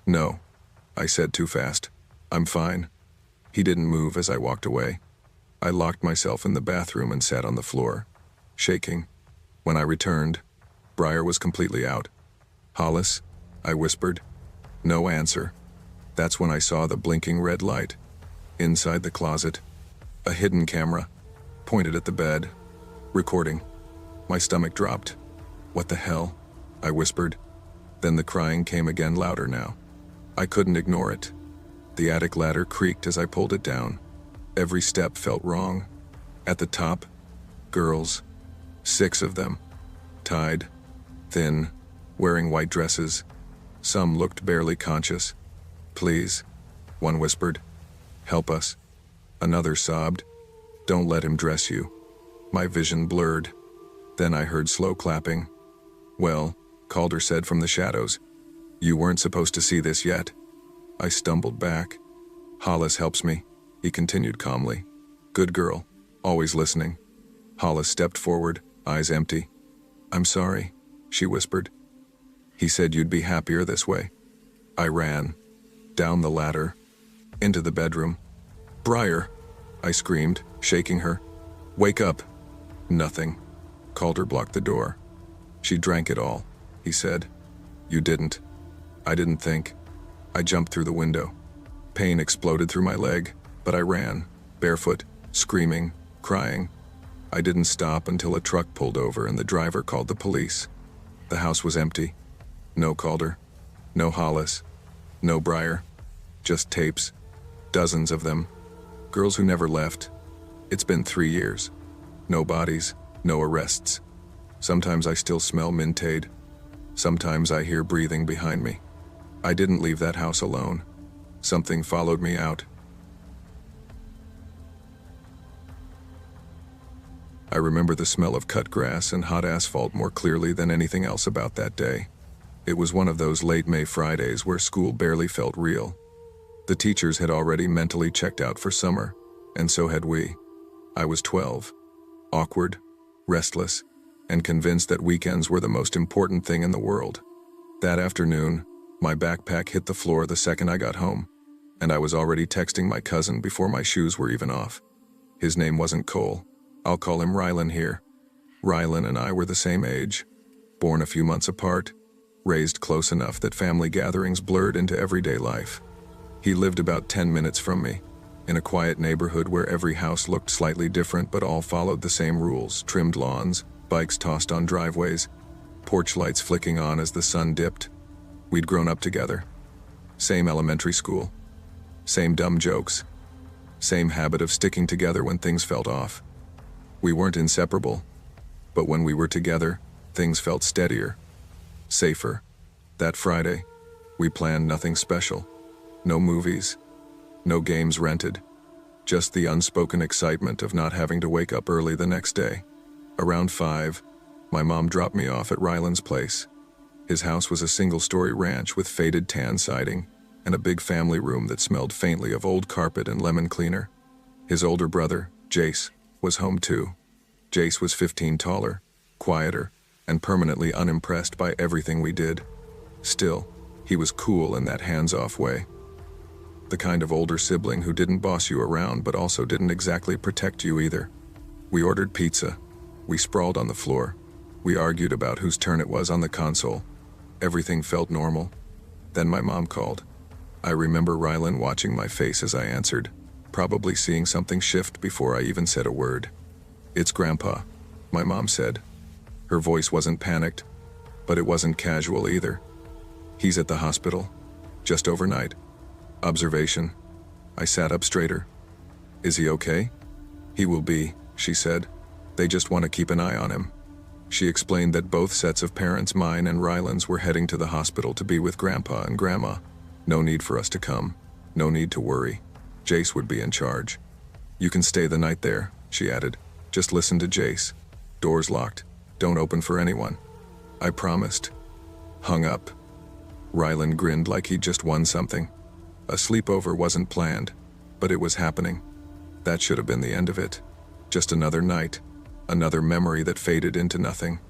"No," I said too fast. "I'm fine." He didn't move as I walked away. I locked myself in the bathroom and sat on the floor, shaking. When I returned, Briar was completely out. "Hollis?" I whispered. No answer. That's when I saw the blinking red light. Inside the closet, a hidden camera, pointed at the bed, recording. My stomach dropped. "What the hell?" I whispered. Then the crying came again, louder now. I couldn't ignore it. The attic ladder creaked as I pulled it down. Every step felt wrong. At the top, girls. 6 of them. Tied, thin, wearing white dresses. Some looked barely conscious. "Please," one whispered. Help us." Another sobbed. "Don't let him dress you." My vision blurred. Then I heard slow clapping. "Well," Calder said from the shadows, "you weren't supposed to see this yet." I stumbled back. "Hollis helps me," he continued calmly. "Good girl, always listening." Hollis stepped forward, eyes empty. "I'm sorry," she whispered. "He said you'd be happier this way." I ran. Down the ladder. Into the bedroom. "Briar!" I screamed, shaking her. "Wake up!" Nothing. Calder blocked the door. "She drank it all," he said. "You didn't." I didn't think. I jumped through the window. Pain exploded through my leg, but I ran, barefoot, screaming, crying. I didn't stop until a truck pulled over and the driver called the police. The house was empty. No Calder. No Hollis. No Briar. Just tapes. Dozens of them. Girls who never left. It's been 3 years. No bodies. No arrests. Sometimes I still smell Mintade. Sometimes I hear breathing behind me. I didn't leave that house alone. Something followed me out. I remember the smell of cut grass and hot asphalt more clearly than anything else about that day. It was one of those late May Fridays where school barely felt real. The teachers had already mentally checked out for summer, and so had we. I was 12, awkward, restless, and convinced that weekends were the most important thing in the world. That afternoon, my backpack hit the floor the second I got home, and I was already texting my cousin before my shoes were even off. His name wasn't Cole. I'll call him Rylan here. Rylan and I were the same age, born a few months apart, raised close enough that family gatherings blurred into everyday life. He lived about 10 minutes from me, in a quiet neighborhood where every house looked slightly different but all followed the same rules: trimmed lawns, bikes tossed on driveways, porch lights flicking on as the sun dipped. We'd grown up together. Same elementary school. Same dumb jokes. Same habit of sticking together when things felt off. We weren't inseparable, but when we were together, things felt steadier, safer. That Friday, we planned nothing special. No movies, no games rented, just the unspoken excitement of not having to wake up early the next day. Around 5, my mom dropped me off at Ryland's place. His house was a single-story ranch with faded tan siding and a big family room that smelled faintly of old carpet and lemon cleaner. His older brother, Jace, was home too. Jace was 15 taller, quieter, and permanently unimpressed by everything we did. Still, he was cool in that hands-off way. The kind of older sibling who didn't boss you around but also didn't exactly protect you either. We ordered pizza. We sprawled on the floor. We argued about whose turn it was on the console. Everything felt normal. Then my mom called. I remember Rylan watching my face as I answered, probably seeing something shift before I even said a word. "It's Grandpa," my mom said. Her voice wasn't panicked, but it wasn't casual either. "He's at the hospital. Just overnight. Observation." I sat up straighter. "Is he okay?" "He will be," she said. "They just want to keep an eye on him." She explained that both sets of parents, mine and Ryland's, were heading to the hospital to be with Grandpa and Grandma. No need for us to come. No need to worry. Jace would be in charge. "You can stay the night there," she added. "Just listen to Jace. Doors locked. Don't open for anyone." I promised. Hung up. Ryland grinned like he'd just won something. A sleepover wasn't planned, but it was happening. That should have been the end of it. Just another night, another memory that faded into nothing.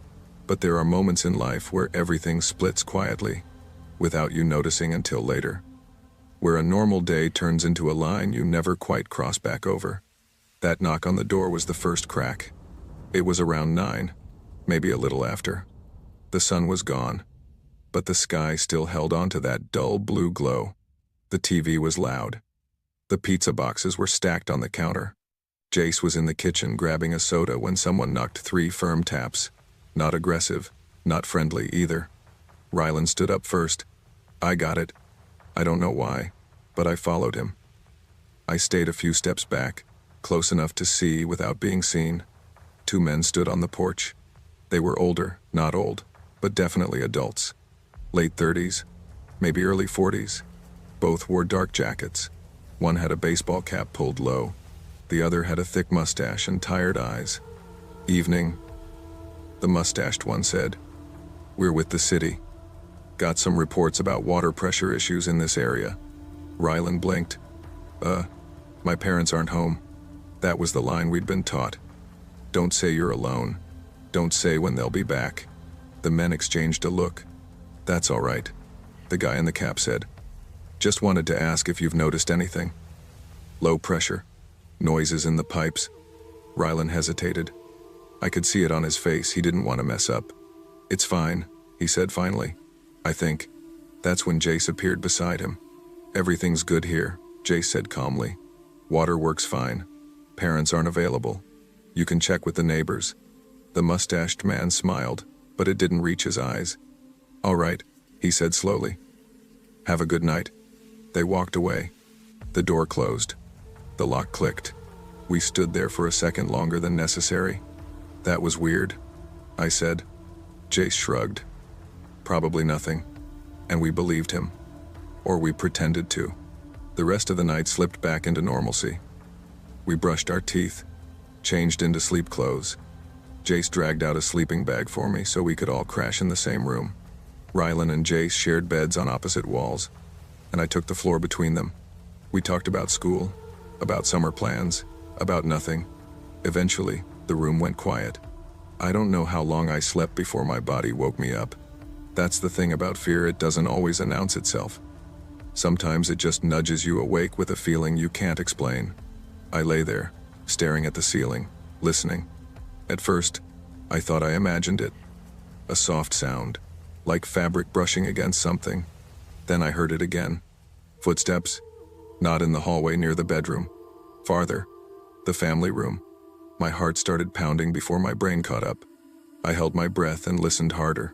But there are moments in life where everything splits quietly, without you noticing until later. Where a normal day turns into a line you never quite cross back over. That knock on the door was the first crack. It was around 9, maybe a little after. The sun was gone, but the sky still held on to that dull blue glow. The TV was loud. The pizza boxes were stacked on the counter. Jace was in the kitchen grabbing a soda when someone knocked 3 firm taps. Not aggressive, not friendly either. Ryland stood up first. I got it. I don't know why, but I followed him. I stayed a few steps back, close enough to see without being seen. 2 men stood on the porch. They were older, not old, but definitely adults. Late 30s, maybe early 40s. Both wore dark jackets. One had a baseball cap pulled low. The other had a thick mustache and tired eyes. "Evening," the mustached one said. "We're with the city. Got some reports about water pressure issues in this area." Rylan blinked. My parents aren't home." That was the line we'd been taught. "Don't say you're alone. Don't say when they'll be back." The men exchanged a look. "That's all right," the guy in the cap said. "Just wanted to ask if you've noticed anything." "Low pressure. Noises in the pipes." Rylan hesitated. I could see it on his face. He didn't want to mess up. "It's fine," he said finally. "I think." That's when Jace appeared beside him. "Everything's good here," Jace said calmly. "Water works fine. Parents aren't available. You can check with the neighbors." The mustached man smiled, but it didn't reach his eyes. "All right," he said slowly. "Have a good night." They walked away. The door closed. The lock clicked. We stood there for a second longer than necessary. "That was weird," I said. Jace shrugged. "Probably nothing." And we believed him. Or we pretended to. The rest of the night slipped back into normalcy. We brushed our teeth, changed into sleep clothes. Jace dragged out a sleeping bag for me so we could all crash in the same room. Rylan and Jace shared beds on opposite walls, and I took the floor between them. We talked about school, about summer plans, about nothing. Eventually, the room went quiet. I don't know how long I slept before my body woke me up. That's the thing about fear, it doesn't always announce itself. Sometimes it just nudges you awake with a feeling you can't explain. I lay there, staring at the ceiling, listening. At first, I thought I imagined it. A soft sound, like fabric brushing against something. Then I heard it again. Footsteps, not in the hallway near the bedroom. Farther, the family room. My heart started pounding before my brain caught up. I held my breath and listened harder.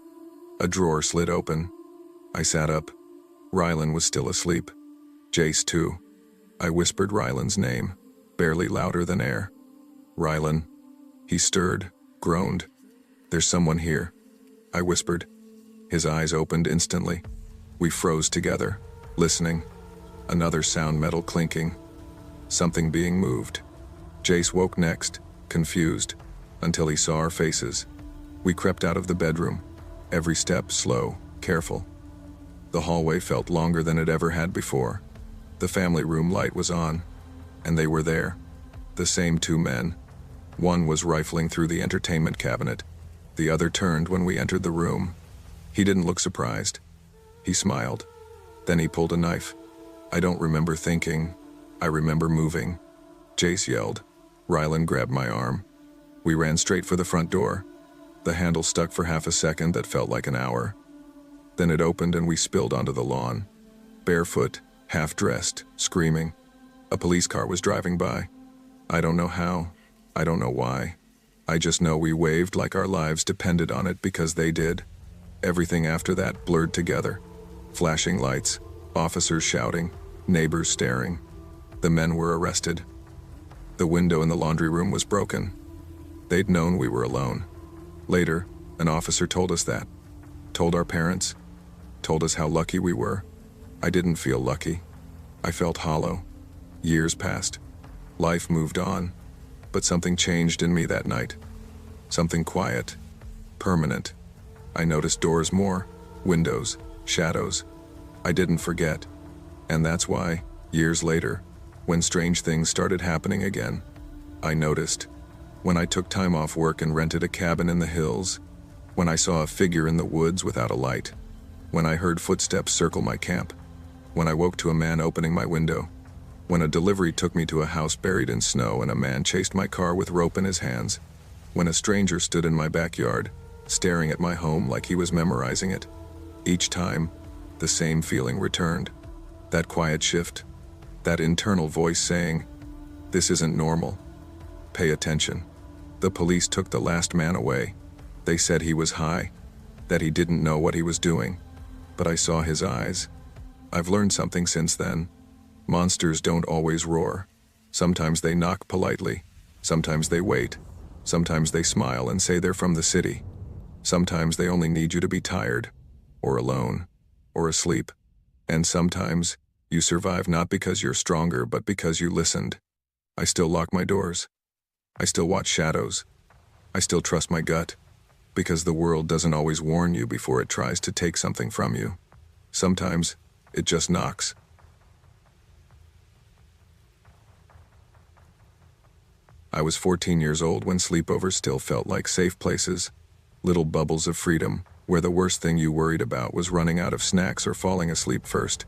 A drawer slid open. I sat up. Rylan was still asleep. Jace too. I whispered Rylan's name, barely louder than air. "Rylan." He stirred, groaned. "There's someone here," I whispered. His eyes opened instantly. We froze together, listening. Another sound, metal clinking. Something being moved. Jace woke next, confused, until he saw our faces. We crept out of the bedroom, every step slow, careful. The hallway felt longer than it ever had before. The family room light was on, and they were there. The same two men. One was rifling through the entertainment cabinet. The other turned when we entered the room. He didn't look surprised. He smiled. Then he pulled a knife. I don't remember thinking. I remember moving. Jace yelled. Rylan grabbed my arm. We ran straight for the front door. The handle stuck for half a second that felt like an hour. Then it opened and we spilled onto the lawn. Barefoot, half-dressed, screaming. A police car was driving by. I don't know how. I don't know why. I just know we waved like our lives depended on it because they did. Everything after that blurred together. Flashing lights, officers shouting, neighbors staring. The men were arrested. The window in the laundry room was broken. They'd known we were alone. Later, an officer told us that. Told our parents. Told us how lucky we were. I didn't feel lucky. I felt hollow. Years passed. Life moved on. But something changed in me that night. Something quiet. Permanent. I noticed doors more. Windows. Shadows. I didn't forget. And that's why, years later, when strange things started happening again, I noticed. When I took time off work and rented a cabin in the hills. When I saw a figure in the woods without a light. When I heard footsteps circle my camp. When I woke to a man opening my window. When a delivery took me to a house buried in snow and a man chased my car with rope in his hands. When a stranger stood in my backyard, staring at my home like he was memorizing it. Each time, the same feeling returned. That quiet shift. That internal voice saying, "This isn't normal. Pay attention." The police took the last man away. They said he was high, that he didn't know what he was doing. But I saw his eyes. I've learned something since then. Monsters don't always roar. Sometimes they knock politely. Sometimes they wait. Sometimes they smile and say they're from the city. Sometimes they only need you to be tired, or alone, or asleep. And sometimes, You survive not because you're stronger, but because you listened. I still lock my doors. I still watch shadows. I still trust my gut. Because the world doesn't always warn you before it tries to take something from you. Sometimes, it just knocks. I was 14 years old when sleepovers still felt like safe places, little bubbles of freedom, where the worst thing you worried about was running out of snacks or falling asleep first.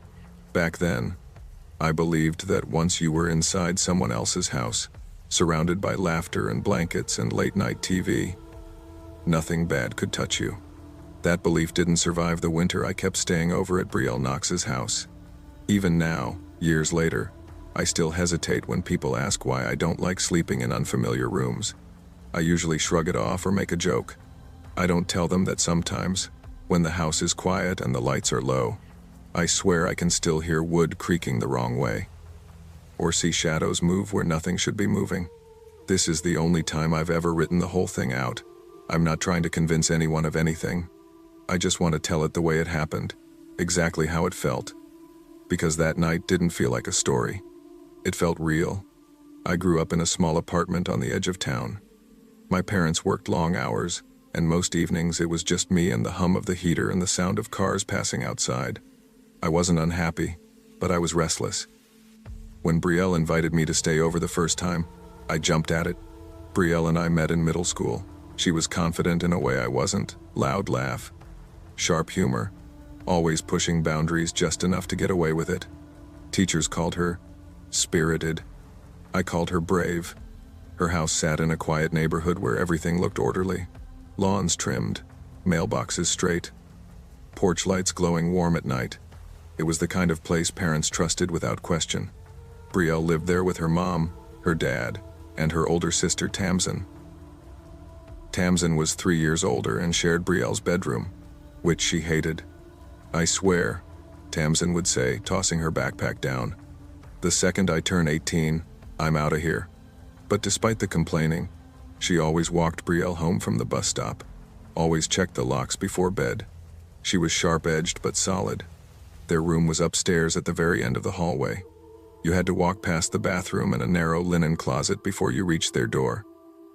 Back then, I believed that once you were inside someone else's house, surrounded by laughter and blankets and late-night TV, nothing bad could touch you. That belief didn't survive the winter I kept staying over at Brielle Knox's house. Even now, years later, I still hesitate when people ask why I don't like sleeping in unfamiliar rooms. I usually shrug it off or make a joke. I don't tell them that sometimes, when the house is quiet and the lights are low, I swear I can still hear wood creaking the wrong way, or see shadows move where nothing should be moving. This is the only time I've ever written the whole thing out. I'm not trying to convince anyone of anything. I just want to tell it the way it happened, exactly how it felt. Because that night didn't feel like a story. It felt real. I grew up in a small apartment on the edge of town. My parents worked long hours, and most evenings it was just me and the hum of the heater and the sound of cars passing outside. I wasn't unhappy, but I was restless. When Brielle invited me to stay over the first time, I jumped at it. Brielle and I met in middle school. She was confident in a way I wasn't. Loud laugh. Sharp humor. Always pushing boundaries just enough to get away with it. Teachers called her spirited. I called her brave. Her house sat in a quiet neighborhood where everything looked orderly. Lawns trimmed, mailboxes straight, porch lights glowing warm at night. It was the kind of place parents trusted without question. Brielle lived there with her mom, her dad, and her older sister Tamsin. Tamsin was 3 years older and shared Brielle's bedroom, which she hated. I swear, Tamsin would say, tossing her backpack down. The second I turn 18, I'm out of here. But despite the complaining, she always walked Brielle home from the bus stop, always checked the locks before bed. She was sharp-edged but solid. Their room was upstairs at the very end of the hallway. You had to walk past the bathroom and a narrow linen closet before you reached their door.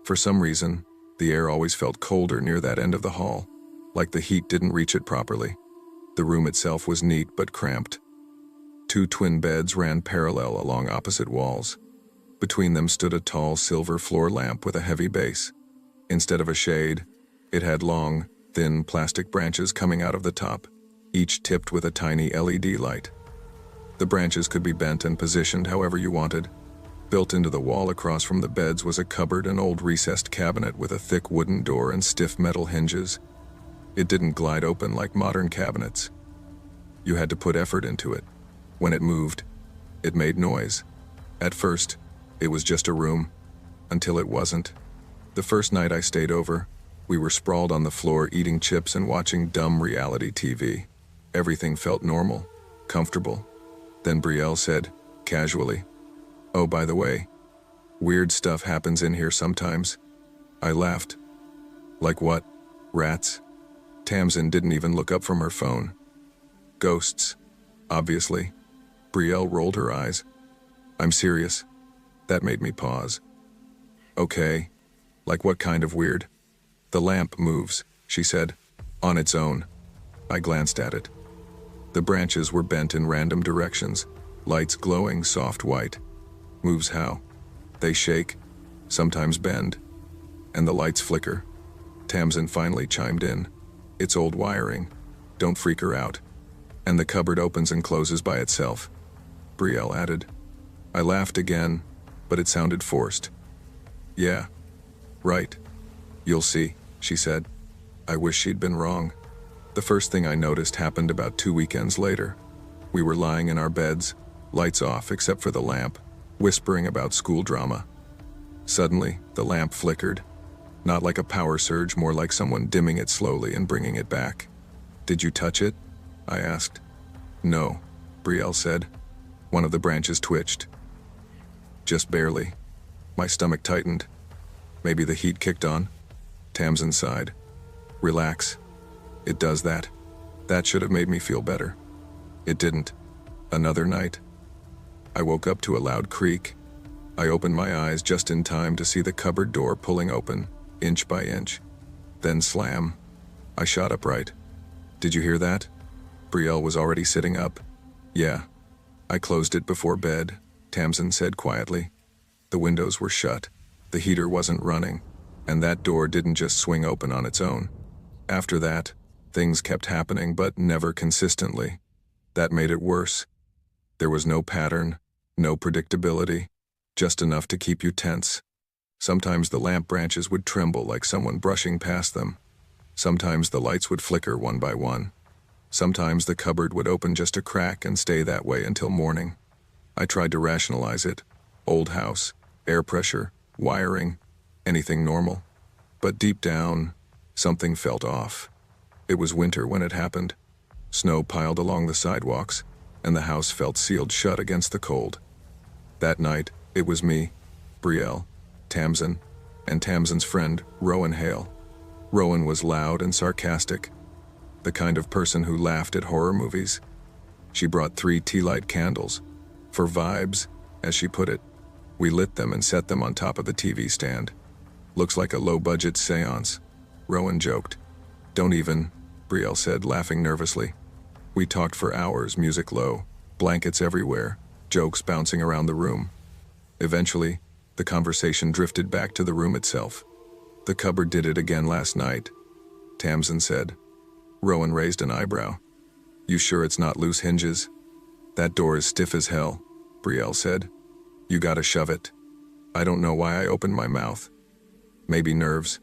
For some reason, the air always felt colder near that end of the hall, like the heat didn't reach it properly. The room itself was neat but cramped. 2 twin beds ran parallel along opposite walls. Between them stood a tall silver floor lamp with a heavy base. Instead of a shade, it had long, thin plastic branches coming out of the top, each tipped with a tiny LED light. The branches could be bent and positioned however you wanted. Built into the wall across from the beds was a cupboard and old recessed cabinet with a thick wooden door and stiff metal hinges. It didn't glide open like modern cabinets. You had to put effort into it. When it moved, it made noise. At first, it was just a room, until it wasn't. The first night I stayed over, we were sprawled on the floor eating chips and watching dumb reality TV. Everything felt normal, comfortable. Then Brielle said, casually, "Oh, by the way, weird stuff happens in here sometimes." I laughed. Like what? Rats? Tamsin didn't even look up from her phone. Ghosts, obviously. Brielle rolled her eyes. I'm serious. That made me pause. Okay, like what kind of weird? The lamp moves, she said, on its own. I glanced at it. The branches were bent in random directions, lights glowing soft white. Moves how? They shake, sometimes bend, and the lights flicker. Tamsin finally chimed in. It's old wiring. Don't freak her out. And the cupboard opens and closes by itself. Brielle added. I laughed again, but it sounded forced. Yeah, right. You'll see, she said. I wish she'd been wrong. The first thing I noticed happened about 2 weekends later. We were lying in our beds, lights off except for the lamp, whispering about school drama. Suddenly, the lamp flickered. Not like a power surge, more like someone dimming it slowly and bringing it back. Did you touch it? I asked. No, Brielle said. One of the branches twitched. Just barely. My stomach tightened. Maybe the heat kicked on? Tamsin sighed. Relax. It does that. That should have made me feel better. It didn't. Another night. I woke up to a loud creak. I opened my eyes just in time to see the cupboard door pulling open, inch by inch. Then slam. I shot upright. Did you hear that? Brielle was already sitting up. Yeah. I closed it before bed, Tamsin said quietly. The windows were shut. The heater wasn't running. And that door didn't just swing open on its own. After that, things kept happening, but never consistently. That made it worse. There was no pattern, no predictability, just enough to keep you tense. Sometimes the lamp branches would tremble like someone brushing past them. Sometimes the lights would flicker one by one. Sometimes the cupboard would open just a crack and stay that way until morning. I tried to rationalize it. Old house, air pressure, wiring, anything normal. But deep down, something felt off. It was winter when it happened. Snow piled along the sidewalks, and the house felt sealed shut against the cold. That night, it was me, Brielle, Tamsin, and Tamsin's friend, Rowan Hale. Rowan was loud and sarcastic, the kind of person who laughed at horror movies. She brought 3 tea light candles, for vibes, as she put it. We lit them and set them on top of the TV stand. Looks like a low-budget seance, Rowan joked. Don't even, Brielle said, laughing nervously. We talked for hours, music low, blankets everywhere, jokes bouncing around the room. Eventually, the conversation drifted back to the room itself. The cupboard did it again last night, Tamsin said. Rowan raised an eyebrow. You sure it's not loose hinges? That door is stiff as hell, Brielle said. You gotta shove it. I don't know why I opened my mouth. Maybe nerves,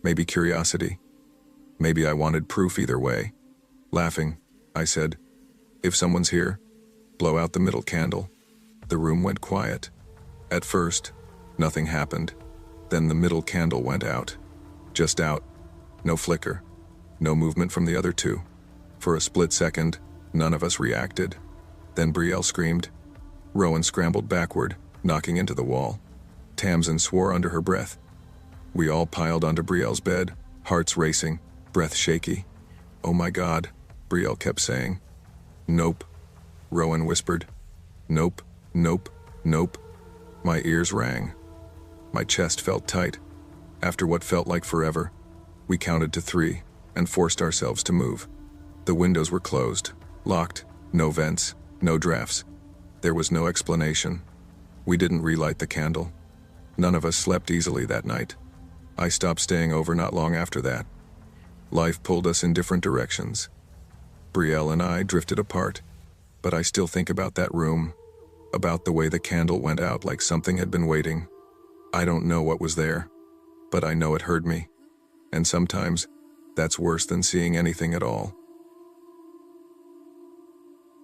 maybe curiosity. Maybe I wanted proof either way. Laughing, I said, if someone's here, blow out the middle candle. The room went quiet. At first, nothing happened. Then the middle candle went out. Just out. No flicker. No movement from the other 2. For a split second, none of us reacted. Then Brielle screamed. Rowan scrambled backward, knocking into the wall. Tamsin swore under her breath. We all piled onto Brielle's bed, hearts racing, breath shaky. Oh my God, Brielle kept saying. Nope, Rowan whispered. Nope, nope, nope. My ears rang. My chest felt tight. After what felt like forever, we counted to 3 and forced ourselves to move. The windows were closed, locked, no vents, no drafts. There was no explanation. We didn't relight the candle. None of us slept easily that night. I stopped staying over not long after that. Life pulled us in different directions. Brielle and I drifted apart, but I still think about that room, about the way the candle went out like something had been waiting. I don't know what was there, but I know it heard me. And sometimes, that's worse than seeing anything at all.